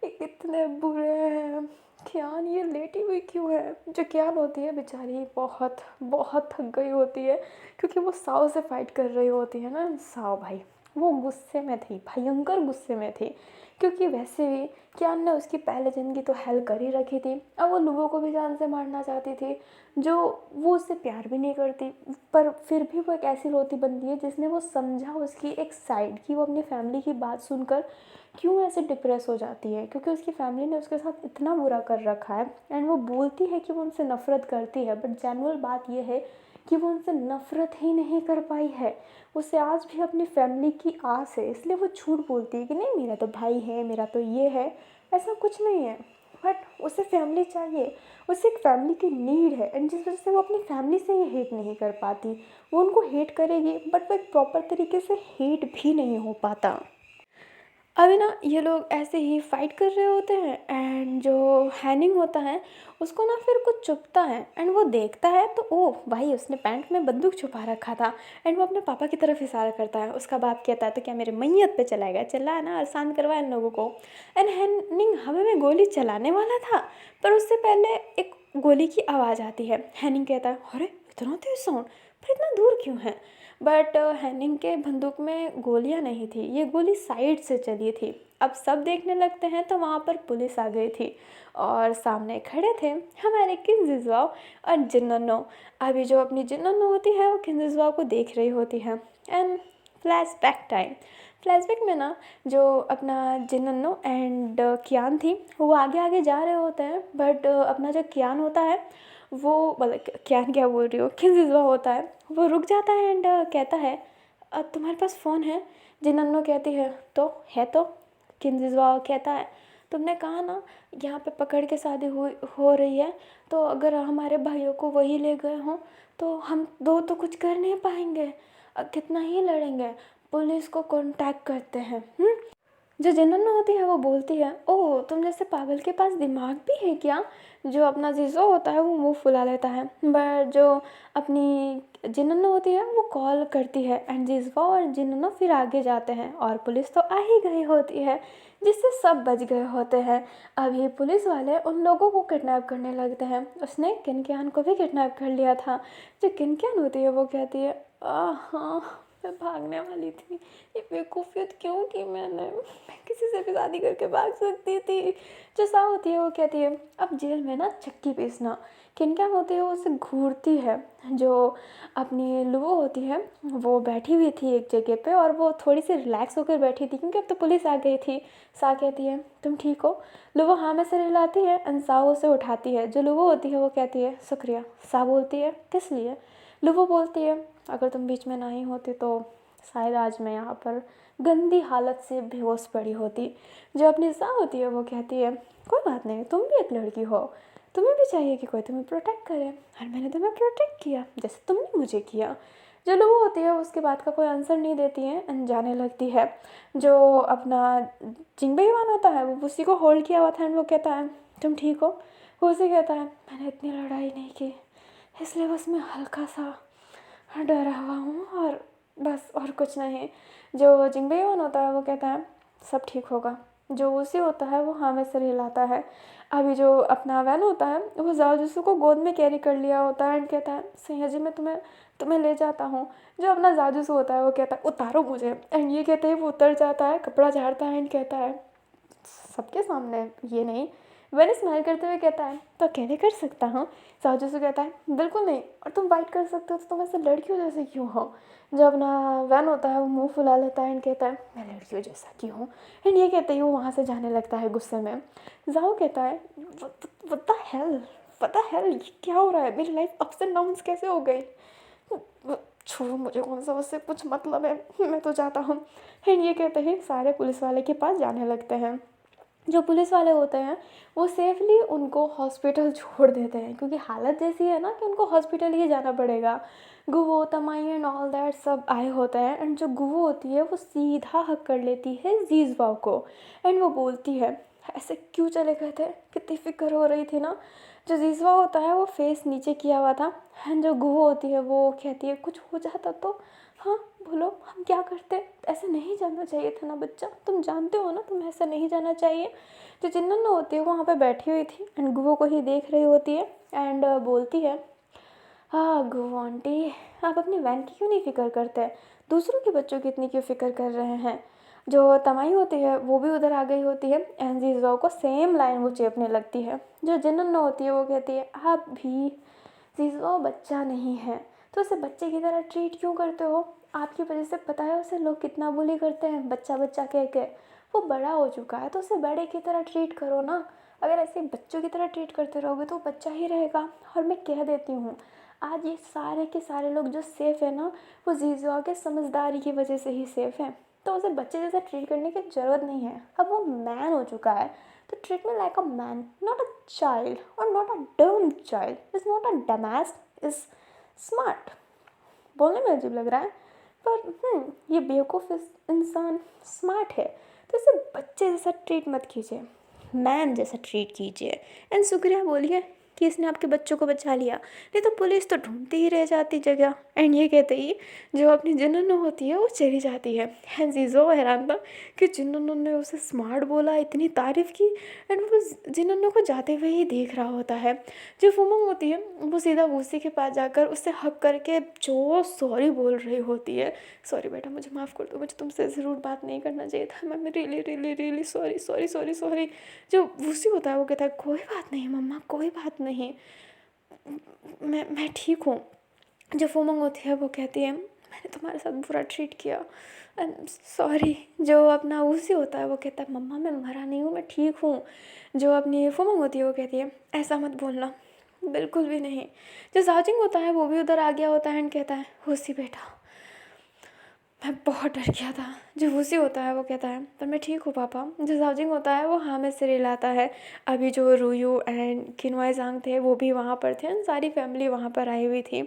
ये कितने बुरे हैं। कियान ये लेटी हुई क्यों है। जो कियान होती है बेचारी बहुत बहुत थक गई होती है, क्योंकि वो साव से फाइट कर रही होती है ना। साव भाई वो गुस्से में थी, भयंकर गुस्से में थी, क्योंकि वैसे भी कियान ने उसकी पहले ज़िंदगी तो हेल कर ही रखी थी। अब वो लुबो को भी जान से मारना चाहती थी, जो वो उससे प्यार भी नहीं करती, पर फिर भी वो एक ऐसी रोती बनती है जिसने वो समझा उसकी एक साइड की, वो अपनी फैमिली की बात सुनकर क्यों ऐसे डिप्रेस हो जाती है, क्योंकि उसकी फैमिली ने उसके साथ इतना बुरा कर रखा है। एंड वो बोलती है कि वो उनसे नफ़रत करती है, बट जनरल बात ये है कि वो उनसे नफ़रत ही नहीं कर पाई है। उसे आज भी अपनी फैमिली की आस है, इसलिए वो झूठ बोलती है कि नहीं मेरा तो भाई है, मेरा तो ये है। ऐसा कुछ नहीं है, बट उसे फैमिली चाहिए, उसे एक फैमिली की नीड है। एंड जिस वजह से वो अपनी फैमिली से ही हेट नहीं कर पाती, वो उनको हेट करेगी बट वो एक प्रॉपर तरीके से हेट भी नहीं हो पाता। अभी ना ये लोग ऐसे ही फाइट कर रहे होते हैं एंड जो हैनिंग होता है उसको ना फिर कुछ चुभता है। एंड वो देखता है तो ओह भाई उसने पैंट में बंदूक छुपा रखा था। एंड वो अपने पापा की तरफ इशारा करता है, उसका बाप कहता है तो क्या मेरे मैयत पे चलाएगा, चला ना आसान करवा इन लोगों को। एंड हैनिंग हमें में गोली चलाने वाला था, पर उससे पहले एक गोली की आवाज़ आती है। हैनिंग कहता है अरे इतना तेज साउंड, पर इतना दूर क्यों है। बट हैनिंग के बंदूक में गोलियां नहीं थी, ये गोली साइड से चली थी। अब सब देखने लगते हैं तो वहाँ पर पुलिस आ गई थी और सामने खड़े थे हमारे किंजज़ुआओ और जिन्नोनो। अभी जो अपनी जिन्नोनो होती है वो किंजज़ुआओ को देख रही होती है। एंड फ्लैशबैक टाइम, फ्लैशबैक में ना जो अपना जिन्नोनो एंड कियान थी वो आगे आगे जा रहे होते हैं, बट अपना जो कियान होता है वो, मतलब कियान क्या बोल रही हो, किंजज़ुआ होता है, वो रुक जाता है एंड कहता है तुम्हारे पास फ़ोन है? जिन्नोनो कहती है तो है तो। किंजज़ुआ कहता है तुमने कहा ना यहाँ पे पकड़ के शादी हुई हो रही है, तो अगर हमारे भाइयों को वही ले गए हों तो हम दो तो कुछ कर नहीं पाएंगे, कितना ही लड़ेंगे, पुलिस को कांटेक्ट करते हैं। जो जिन्नोनो होती है वो बोलती है ओह तुम जैसे पागल के पास दिमाग भी है क्या? जो अपना जीजो होता है वो मुंह फुला लेता है, बट जो अपनी जिन्नोनो होती है वो कॉल करती है एंड जीजवा और जिन्नोनो फिर आगे जाते हैं और पुलिस तो आ ही गई होती है, जिससे सब बच गए होते हैं। अभी पुलिस वाले उन लोगों को किडनैप करने लगते हैं। उसने किनकियान को भी किडनैप कर लिया था। जो किनकियान होती है वो कहती है हाँ मैं भागने वाली थी, ये बेवकूफ़ियत क्यों की मैंने, मैं किसी से भी शादी करके भाग सकती थी। जो सा होती है वो कहती है अब जेल में ना चक्की पीसना। किनकियान होती है वो उसे घूरती है। जो अपनी लुओ होती है वो बैठी हुई थी एक जगह पे और वो थोड़ी सी रिलैक्स होकर बैठी थी क्योंकि अब तो पुलिस आ गई थी। सा कहती है तुम ठीक हो? लुओ हाँ में से हिलाती है एंड सा उसे उठाती है। जो लुओ होती है वो कहती है शुक्रिया। सा बोलती है किस लिए? लुओ बोलती है अगर तुम बीच में ना ही होती तो शायद आज मैं यहाँ पर गंदी हालत से बेहोश पड़ी होती। जो अपनी सा होती है वो कहती है कोई बात नहीं, तुम भी एक लड़की हो, तुम्हें भी चाहिए कि कोई तुम्हें प्रोटेक्ट करे और मैंने तुम्हें प्रोटेक्ट किया जैसे तुमने मुझे किया। जो लोग होती है उसके बात का कोई आंसर नहीं देती है एंड जाने लगती है। जो अपना जिंगबेईवान होता है वो उसी को होल्ड किया हुआ था एंड वो कहता है तुम ठीक हो? वो उसे कहता है मैंने इतनी लड़ाई नहीं की, इसलिए बस मैं हल्का सा डरा हुआ हूँ और बस, और कुछ नहीं। जो जिंगबेईवान होता है वो कहता है सब ठीक होगा। जो उसी होता है वो हाँ में सिर हिलाता है। अभी जो अपना वैन होता है वो जाओजुसू को गोद में कैरी कर लिया होता है एंड कहता है सैया जी मैं तुम्हें तुम्हें ले जाता हूँ। जो अपना जाओजुसू होता है वो कहता है उतारो मुझे एंड ये कहते ही वो उतर जाता है, कपड़ा झाड़ता है एंड कहता है सबके सामने ये नहीं। वैन स्माइल करते हुए कहता है तो अकेले कर सकता हूँ। जाओजुसू कहता है बिल्कुल नहीं, और तुम फाइट कर सकते हो तो तुम ऐसे लड़कियों जैसे क्यों हो? जो अपना वैन होता है वो मुंह फुला लेता है एंड कहता है मैं लड़कियों जैसा क्यों हूँ? एंड ये कहते ही वो वहाँ से जाने लगता है गुस्से में। जाओ कहता है what the hell, what the hell, ये क्या हो रहा है, मेरी लाइफ अप्स एंड डाउन्स कैसे हो गई? छोड़ो मुझे, कौन सा उससे कुछ मतलब है, मैं तो जाता हूँ। एंड ये कहते ही सारे पुलिस वाले के पास जाने लगते हैं। जो पुलिस वाले होते हैं वो सेफली उनको हॉस्पिटल छोड़ देते हैं क्योंकि हालत जैसी है ना कि उनको हॉस्पिटल ही जाना पड़ेगा। गुवो तमाई एंड ऑल दैट सब आए होते हैं एंड जो गुवो होती है वो सीधा हक कर लेती है जीजवा को एंड वो बोलती है ऐसे क्यों चले गए थे, कितनी फिक्र हो रही थी ना। जो जीजवा होता है वो फेस नीचे किया हुआ था एंड जो गुवो होती है वो कहती है कुछ हो जाता तो, हाँ बोलो हम क्या करते, ऐसे नहीं जाना चाहिए था ना बच्चा, तुम जानते हो ना तुम ऐसा नहीं जाना चाहिए। जो जिन्नोनो होती है वो वहाँ पे बैठी हुई थी एंड गुवो को ही देख रही होती है एंड बोलती है हाँ गुवो आंटी आप अपनी वैन की क्यों नहीं फ़िक्र करते, दूसरों के बच्चों की इतनी क्यों फ़िक्र कर रहे हैं। जो तमाई होती है वो भी उधर आ गई होती है एंड जीजो को सेम लाइन वो चेपने लगती है। जो जिन्नोनो होती है वो कहती है आप भी, जीजो बच्चा नहीं है तो उसे बच्चे की तरह ट्रीट क्यों करते हो? आपकी वजह से पता है उसे लोग कितना बुली करते हैं बच्चा बच्चा कह के। वो बड़ा हो चुका है तो उसे बड़े की तरह ट्रीट करो ना। अगर ऐसे बच्चों की तरह ट्रीट करते रहोगे तो वो बच्चा ही रहेगा। और मैं कह देती हूँ आज ये सारे के सारे लोग जो सेफ़ है ना वो जीजुआ के समझदारी की वजह से ही सेफ़ हैं। तो उसे बच्चे जैसा ट्रीट करने की ज़रूरत नहीं है, अब वो मैन हो चुका है तो treat me like a man, not a child और नॉट अ डम child, is not a डमैस, is smart. बोलने में अजीब लग रहा है पर ये बेवकूफ़ इंसान स्मार्ट है तो इसे बच्चे जैसा ट्रीट मत कीजिए, मैन जैसा ट्रीट कीजिए। एंड शुक्रिया बोलिए कि इसने आपके बच्चों को बचा लिया, नहीं तो पुलिस तो ढूंढती ही रह जाती जगह। एंड ये कहते ही जो अपनी जिन्नू होती है वो चली जाती है। एंड जीजो हैरान था कि जिन्नू ने उसे स्मार्ट बोला, इतनी तारीफ़ की। एंड वो जिन्नू को जाते हुए ही देख रहा होता है। जो फुमंग होती है वो सीधा वूसी के पास जाकर उससे हक करके जो सॉरी बोल रही होती है, सॉरी बेटा मुझे माफ़ कर दो, मुझे तुमसे ज़रूर बात नहीं करना चाहिए था, मैं really really really sorry sorry sorry sorry. जो वूसी होता है वो कहता है कोई बात नहीं मम्मा, कोई बात नहीं, मैं ठीक हूँ। जो फुमंग होती है वो कहती है मैंने तुम्हारे साथ बुरा ट्रीट किया, आई एम सॉरी। जो अपना उसी होता है वो कहता है मम्मा मैं मरा नहीं हूँ, मैं ठीक हूँ। जो अपनी फुमंग होती है वो कहती है ऐसा मत बोलना, बिल्कुल भी नहीं। जो जाजिंग होता है वो भी उधर आ गया होता है एंड कहता है हुसी बेटा मैं बहुत डर गया था। जो हुसी होता है वो कहता है पर मैं ठीक हूँ पापा। जो जाजिंग होता है वो हाँ में सिर हिलाता है। अभी जो रूयू एंड किनवाई जांग थे वो भी वहाँ पर थे एंड सारी फैमिली वहाँ पर आई हुई थी।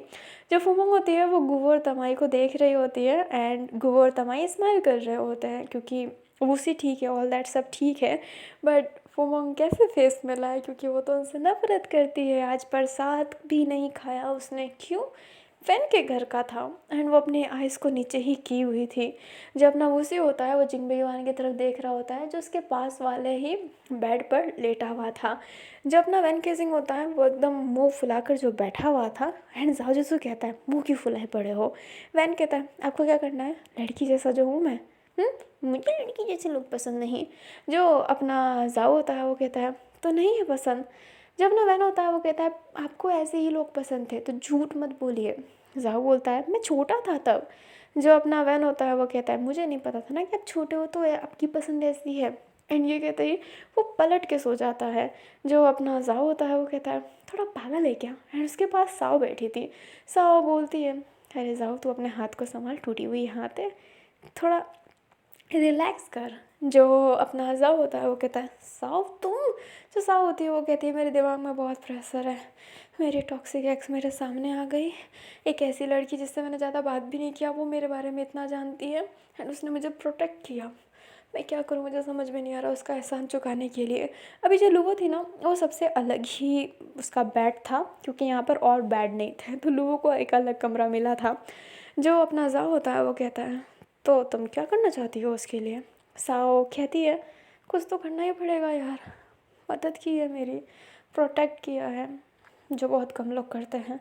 जो फुमंग होती है वो गुवो और तमाई को देख रही होती है एंड गुवो और तमाई स्माइल कर रहे होते हैं क्योंकि वूसी ठीक है, ऑल दैट सब ठीक है। बट फुमंग कैसे फेस में लाए क्योंकि वो तो उनसे नफरत करती है। आज प्रसाद भी नहीं खाया उसने, क्यों? फैन के घर का था एंड वो अपनी आइज़ को नीचे ही की हुई थी। जब अपना वूसी होता है वो जिंगबेयुआन की तरफ देख रहा होता है जो उसके पास वाले ही बेड पर लेटा हुआ था। जब अपना वैन केजिंग होता है वो एकदम मुंह फुलाकर जो बैठा हुआ था एंड जाओजुसु कहता है मुंह क्यों फुलाए पड़े हो। वैन कहता है आपको क्या करना है, लड़की जैसा जो हूँ मैं, मुझे लड़की जैसे लोग पसंद नहीं। जो अपना जाओ होता है वो कहता है तो नहीं है पसंद। जब ना वैन होता है वो कहता है आपको ऐसे ही लोग पसंद थे तो झूठ मत बोलिए। जाओ बोलता है मैं छोटा था तब। जो अपना वैन होता है वो कहता है मुझे नहीं पता था ना कि आप छोटे हो तो आपकी पसंद ऐसी है। एंड ये कहते ही वो पलट के सो जाता है। जो अपना जाओ होता है वो कहता है थोड़ा पागल है क्या। एंड उसके पास साओ बैठी थी। साओ बोलती है अरे जाओ तू अपने हाथ को संभाल, टूटी हुई हाथ है, थोड़ा रिलैक्स कर। जो अपना जाओ होता है वो कहता है साओ तुम। जो साओ होती है वो कहती है मेरे दिमाग में बहुत प्रेशर है, मेरी टॉक्सिक एक्स मेरे सामने आ गई, एक ऐसी लड़की जिससे मैंने ज़्यादा बात भी नहीं किया, वो मेरे बारे में इतना जानती है एंड उसने मुझे प्रोटेक्ट किया, मैं क्या करूँ, मुझे समझ में नहीं आ रहा उसका एहसान चुकाने के लिए। अभी जो लुवो थी ना वो सबसे अलग ही उसका बेड था क्योंकि यहाँ पर और बेड नहीं थे तो लुवो को एक अलग कमरा मिला था। जो अपना जाओ होता है वो कहता है तो तुम क्या करना चाहती हो उसके लिए। साओ कहती है कुछ तो करना ही पड़ेगा यार, मदद की है मेरी, प्रोटेक्ट किया है, जो बहुत कम लोग करते हैं।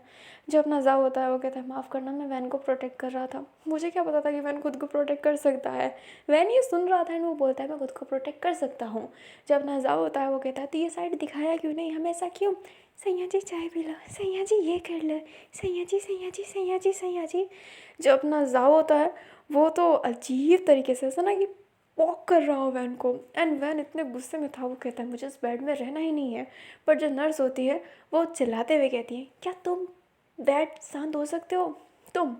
जो अपना जाओ होता है वो कहता है माफ़ करना मैं वैन को प्रोटेक्ट कर रहा था, मुझे क्या पता था कि वैन खुद को प्रोटेक्ट कर सकता है। वैन ये सुन रहा था एंड वो बोलता है मैं खुद को प्रोटेक्ट कर सकता हूँ। जब अपना जाओ होता है वो कहता है तो ये साइड दिखाया क्यों नहीं, हमेशा क्यों, सैया जी चाय पी लो, सैया जी ये कर लो, सैया जी सैया जी सैया जी सैया जी। जो अपना जाओ होता है वो तो अजीब तरीके से ऐसा ना कि वॉक कर रहा हो वैन को एंड वैन इतने गुस्से में था वो कहता है मुझे इस बेड में रहना ही नहीं है। पर जो नर्स होती है वो चिल्लाते हुए कहती है क्या तुम बेड शांत हो सकते हो, तुम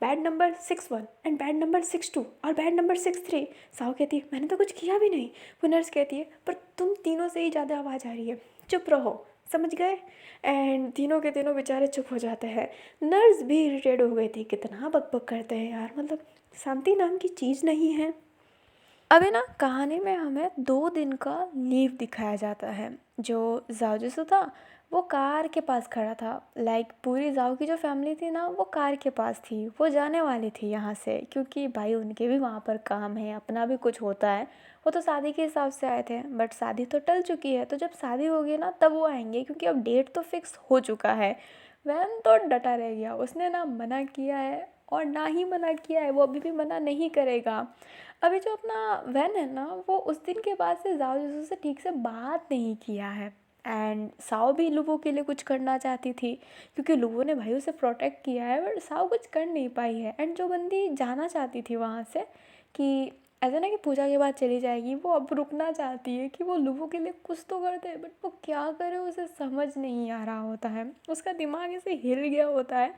bed number 61 and bed number 62 और बेड नंबर 63। साहू कहती है मैंने तो कुछ किया भी नहीं। वो नर्स कहती है पर तुम तीनों से ही ज़्यादा आवाज़ आ रही है, चुप रहो, समझ गए। एंड तीनों के तीनों बेचारे चुप हो जाते हैं। नर्स भी इरिटेट हो गई थी, कितना बकबक करते हैं यार, मतलब शांति नाम की चीज़ नहीं है। अभी ना कहानी में हमें 2 दिन का लीव दिखाया जाता है। जो जाओजुसु था वो कार के पास खड़ा था, लाइक पूरी जाओ की जो फैमिली थी ना वो कार के पास थी, वो जाने वाली थी यहाँ से क्योंकि भाई उनके भी वहाँ पर काम है, अपना भी कुछ होता है। वो तो शादी के हिसाब से आए थे बट शादी तो टल चुकी है, तो जब शादी होगी ना तब वो आएंगे क्योंकि अब डेट तो फिक्स हो चुका है। वैन तो डटा रह गया, उसने ना मना किया है और ना ही मना किया है, वो अभी भी मना नहीं करेगा। अभी जो अपना वैन है ना वो उस दिन के बाद से जाओ जूसू से ठीक से बात नहीं किया है। एंड साओ भी लुवो के लिए कुछ करना चाहती थी क्योंकि लुवो ने भाई उसे प्रोटेक्ट किया है बट साओ कुछ कर नहीं पाई है। एंड जो बंदी जाना चाहती थी वहाँ से कि ऐसा ना कि पूजा के बाद चली जाएगी, वो अब रुकना चाहती है कि वो लुवो के लिए कुछ तो करते हैं बट वो क्या करे उसे समझ नहीं आ रहा होता है, उसका दिमाग ऐसे हिल गया होता है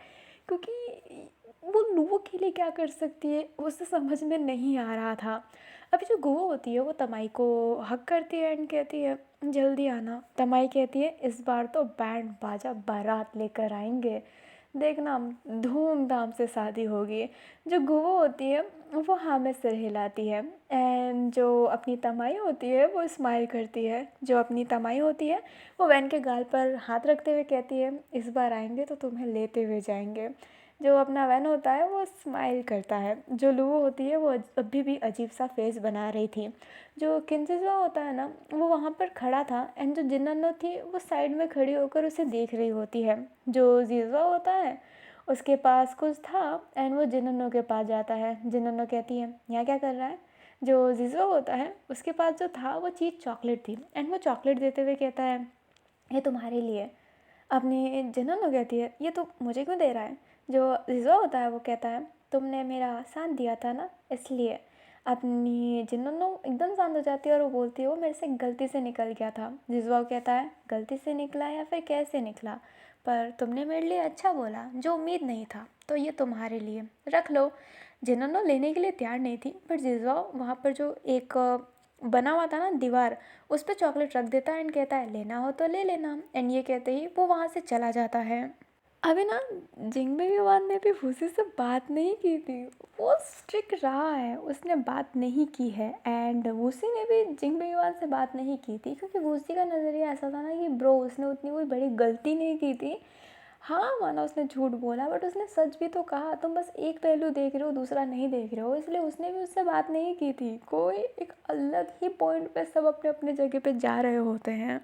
क्योंकि वो लुवो के लिए क्या कर सकती है उसे समझ में नहीं आ रहा था। अभी जो गुवो होती है वो तमाई को हक करती है एंड कहती है जल्दी आना। तमाई कहती है इस बार तो बैंड बाजा बारात लेकर आएंगे, देखना धूमधाम से शादी होगी। जो गुवो होती है वो हाँ में सिर हिलाती है। एंड जो अपनी तमाई होती है वो स्माइल करती है। जो अपनी तमाई होती है वो वैन के गाल पर हाथ रखते हुए कहती है, इस बार आएंगे तो तुम्हें लेते हुए जाएंगे। जो अपना वैन होता है वो स्माइल करता है। जो लुओ होती है वो अभी भी अजीब सा फेस बना रही थी। जो किंजिज़ुआ होता है ना वो वहाँ पर खड़ा था। एंड जो जिन्ननो थी वो साइड में खड़ी होकर उसे देख रही होती है। जो जीज़ुआ होता है उसके पास कुछ था एंड वो जिन्ननो के पास जाता है। जिन्ननो कहती है, यहाँ क्या कर रहा है। जो जीज़ुआ होता है उसके पास जो था वो चीज़ चॉकलेट थी। एंड वो चॉकलेट देते हुए कहता है, ये तुम्हारे लिए। अपनी जिन्ननो कहती है, ये तो मुझे क्यों दे रहा है। जो जीज़ुआ होता है वो कहता है, तुमने मेरा साथ दिया था ना इसलिए। अपनी जिन्ननो एकदम शांत हो जाती है और वो बोलती है, वो मेरे से गलती से निकल गया था। जीज़ुआ कहता है, गलती से निकला या फिर कैसे निकला, पर तुमने मेरे लिए अच्छा बोला, जो उम्मीद नहीं था, तो ये तुम्हारे लिए रख लो। जिन्ननो लेने के लिए तैयार नहीं थी, बट जीज़ुआ वहाँ पर जो एक बना हुआ था ना दीवार, उस पर चॉकलेट रख देता है एंड कहता है, लेना हो तो ले लेना। एंड ये कहते ही वो वहाँ से चला जाता है। अभी ना जिंगबे युवान ने भी वूसी से बात नहीं की थी। वो स्ट्रिक्ट रहा है, उसने बात नहीं की है। एंड वूसी ने भी जिंगबे युवान से बात नहीं की थी क्योंकि वूसी का नज़रिया ऐसा था ना कि ब्रो उसने उतनी कोई बड़ी गलती नहीं की थी। हाँ माना उसने झूठ बोला, बट उसने सच भी तो कहा। तुम बस एक पहलू देख रहे हो, दूसरा नहीं देख रहे हो, इसलिए उसने भी उससे बात नहीं की थी। कोई एक अलग ही पॉइंट पे सब अपने अपने जगह पे जा रहे होते हैं।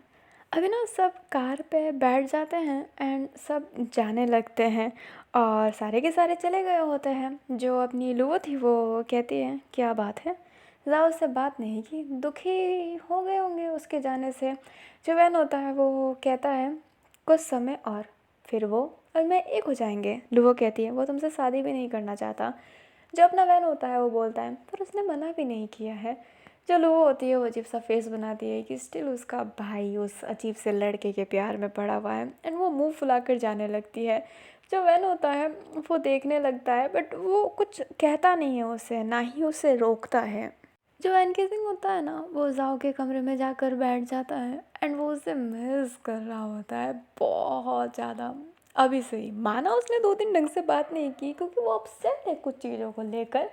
अभी ना सब कार पे बैठ जाते हैं एंड सब जाने लगते हैं और सारे के सारे चले गए होते हैं। जो अपनी लुओ थी वो कहती है, क्या बात है, ज़्यादा उससे बात नहीं की, दुखी हो गए होंगे उसके जाने से। जो वैन होता है वो कहता है, कुछ समय और फिर वो और मैं एक हो जाएंगे। लुओ कहती है, वो तुमसे शादी भी नहीं करना चाहता। जो अपना वैन होता है वो बोलता है, पर उसने मना भी नहीं किया है। जो लुओ होती है वो अजीब सा फेस बनाती है कि स्टिल उसका भाई उस अजीब से लड़के के प्यार में पड़ा हुआ है। एंड वो मुंह फुलाकर जाने लगती है। जो वैन होता है वो देखने लगता है, बट वो कुछ कहता नहीं है उसे, ना ही उसे रोकता है। जो वैन केसिंग होता है ना वो जाओ के कमरे में जाकर बैठ जाता है एंड वो उसे मिस कर रहा होता है बहुत ज़्यादा। अभी से ही माना उसने 2 दिन ढंग से बात नहीं की क्योंकि वो अपसेट है कुछ चीज़ों को लेकर।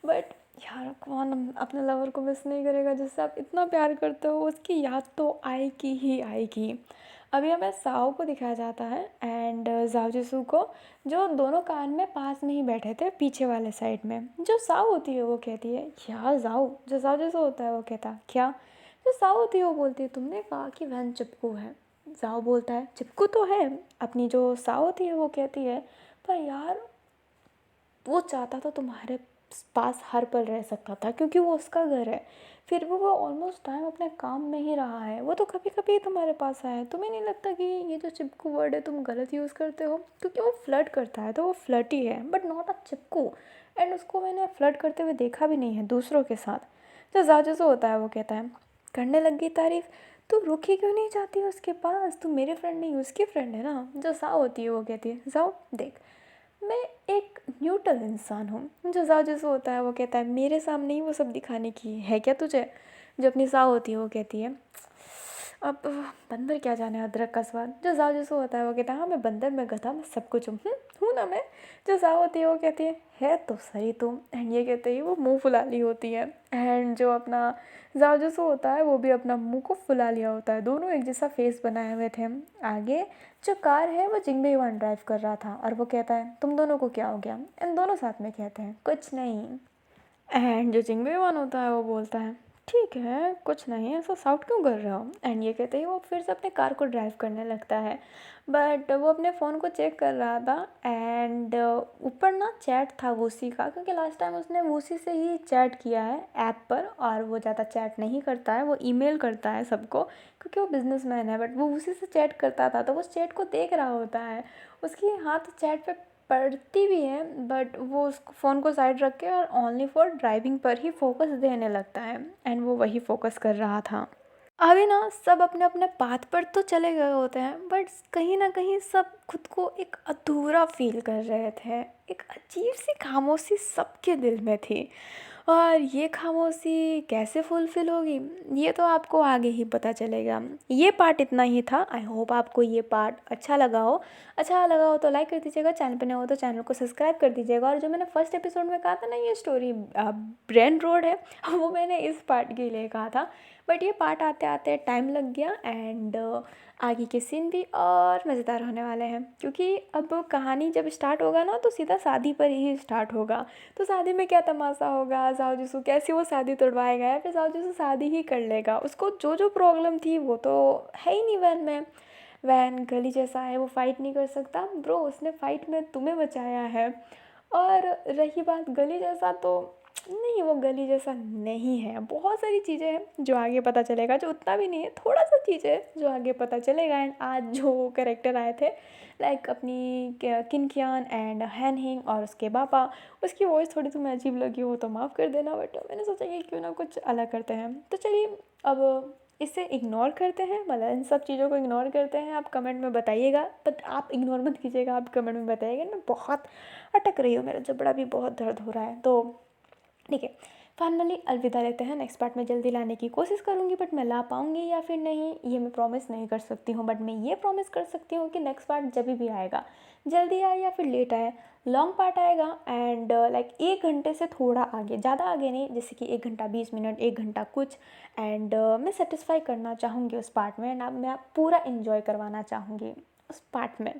बट यार कौन अपने लवर को मिस नहीं करेगा जिससे आप इतना प्यार करते हो। उसकी याद तो आएगी ही आएगी। अभी हमें साओ को दिखाया जाता है एंड जाओ जिसू को, जो दोनों कान में पास में ही बैठे थे पीछे वाले साइड में। जो साओ होती है वो कहती है, क्या जाओ। जो जाओ जिसू होता है वो कहता है, क्या। जो साओ होती है वो बोलती है, तुमने कहा कि वैन चिपकू है। जाओ बोलता है, चिपकू तो है। अपनी जो साओ होती है वो कहती है, पर यार वो चाहता था तुम्हारे पास हर पल रह सकता था क्योंकि वो उसका घर है। फिर भी वो ऑलमोस्ट टाइम अपने काम में ही रहा है। वो तो कभी कभी तुम्हारे पास आया है। तुम्हें नहीं लगता कि ये जो चिपकू वर्ड है तुम गलत यूज़ करते हो, क्योंकि वो फ्लर्ट करता है तो वो फ्लर्ट ही है, but not a Chipko. And उसको मैंने फ्लर्ट करते हुए देखा भी नहीं है दूसरों के साथ। जो जाजू होता है वो कहता है, करने लग गई तारीफ, तू रुकी क्यों नहीं जाती उसके पास, तू मेरे फ्रेंड नहीं उसकी फ्रेंड है ना। जो साओ होती है वो कहती है, जाओ देख, मैं एक न्यूट्रल इंसान हूँ। जो जाओ जैसे होता है वो कहता है, मेरे सामने ही वो सब दिखाने की है क्या तुझे। जो अपनी साव होती है वो कहती है, अब बंदर क्या जाने अदरक का स्वाद। जो जाओ जैसे होता है वो कहता है, हाँ मैं बंदर, मैं गधा, मैं सब कुछ हूँ ना मैं। जो जाओ होती है वो कहती है तो सही तुम। एंड ये कहते ही वो मुंह फुला ली होती है। एंड जो अपना जाओ जैसे होता है वो भी अपना मुंह को फुला लिया होता है। दोनों एक जैसा फेस बनाए हुए थे। आगे जो कार है वो जिंगबे युआन ड्राइव कर रहा था और वो कहता है, तुम दोनों को क्या हो गया। इन दोनों साथ में कहते हैं, कुछ नहीं। एंड जो जिंगबे युआन होता है वो बोलता है, ठीक है कुछ नहीं, ऐसा साउट क्यों कर रहे हो। एंड ये कहते ही वो फिर से अपने कार को ड्राइव करने लगता है। बट वो अपने फ़ोन को चेक कर रहा था एंड ऊपर ना चैट था वूसी का, क्योंकि लास्ट टाइम उसने वूसी से ही चैट किया है ऐप पर। और वो ज़्यादा चैट नहीं करता है, वो ईमेल करता है सबको क्योंकि वो बिजनेसमैन है। बट वो वूसी से चैट करता था तो वो उस चैट को देख रहा होता है। उसकी हाथ चैट पे पढ़ती भी है, बट वो उस फ़ोन को साइड रख के और ओनली फॉर ड्राइविंग पर ही फोकस देने लगता है। एंड वो वही फोकस कर रहा था। अभी ना सब अपने अपने पाथ पर तो चले गए होते हैं, बट कहीं ना कहीं सब खुद को एक अधूरा फील कर रहे थे। एक अजीब सी खामोशी सबके दिल में थी। और ये खामोशी कैसे फुलफ़िल होगी, ये तो आपको आगे ही पता चलेगा। ये पार्ट इतना ही था। आई होप आपको ये पार्ट अच्छा लगा हो। अच्छा लगा हो तो लाइक कर दीजिएगा, चैनल पे नए हो तो चैनल को सब्सक्राइब कर दीजिएगा। और जो मैंने फर्स्ट एपिसोड में कहा था ना, ये स्टोरी ब्रेन रोड है, वो मैंने इस पार्ट के लिए कहा था। बट ये पार्ट आते आते टाइम लग गया एंड आगे के सीन भी और मज़ेदार होने वाले हैं, क्योंकि अब कहानी जब स्टार्ट होगा ना तो सीधा शादी पर ही स्टार्ट होगा। तो शादी में क्या तमाशा होगा, साहू जीसू कैसे वो शादी तोड़वाएगा या फिर साहू जीसू शादी ही कर लेगा। उसको जो जो प्रॉब्लम थी वो तो है ही नहीं वैन में। वैन गली जैसा है, वो फाइट नहीं कर सकता ब्रो, उसने फाइट में तुम्हें बचाया है। और रही बात गली जैसा, तो नहीं, वो गली जैसा नहीं है। बहुत सारी चीज़ें हैं जो आगे पता चलेगा, जो उतना भी नहीं है, थोड़ा सा चीज़ें है जो आगे पता चलेगा। एंड आज जो कैरेक्टर आए थे लाइक अपनी किन कियान एंड हैन हिंग और उसके पापा, उसकी वॉइस थोड़ी तुम्हें अजीब लगी हो तो माफ़ कर देना, बट मैंने सोचा कि क्यों ना कुछ अलग करते हैं। तो चलिए अब इसे इग्नोर करते हैं, मतलब इन सब चीज़ों को इग्नोर करते हैं। आप कमेंट में बताइएगा, बट आप इग्नोर मत कीजिएगा, आप कमेंट में बताइएगा। मैं बहुत अटक रही हूँ, मेरा जबड़ा भी बहुत दर्द हो रहा है, तो ठीक है। फाइनली अलविदा लेते हैं। नेक्स्ट पार्ट में जल्दी लाने की कोशिश करूँगी, बट मैं ला पाऊँगी या फिर नहीं ये मैं प्रॉमिस नहीं कर सकती हूँ। बट मैं ये प्रॉमिस कर सकती हूँ कि नेक्स्ट पार्ट जब भी आएगा, जल्दी आए या फिर लेट आए, लॉन्ग पार्ट आएगा। एंड लाइक 1 घंटे से थोड़ा आगे, ज़्यादा आगे नहीं, जैसे कि 1 घंटा 20 मिनट, 1 घंटा कुछ। एंड मैं सेटिस्फाई करना चाहूँगी उस पार्ट में, ना मैं पूरा इन्जॉय करवाना चाहूँगी उस पार्ट में।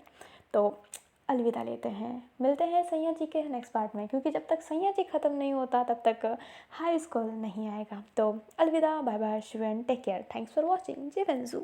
तो अलविदा लेते हैं, मिलते हैं सैया जी के नेक्स्ट पार्ट में, क्योंकि जब तक सैया जी ख़त्म नहीं होता तब तक हाई स्कूल नहीं आएगा। तो अलविदा, bye bye, Shivan, take care, thanks for watching, जी वेंजू।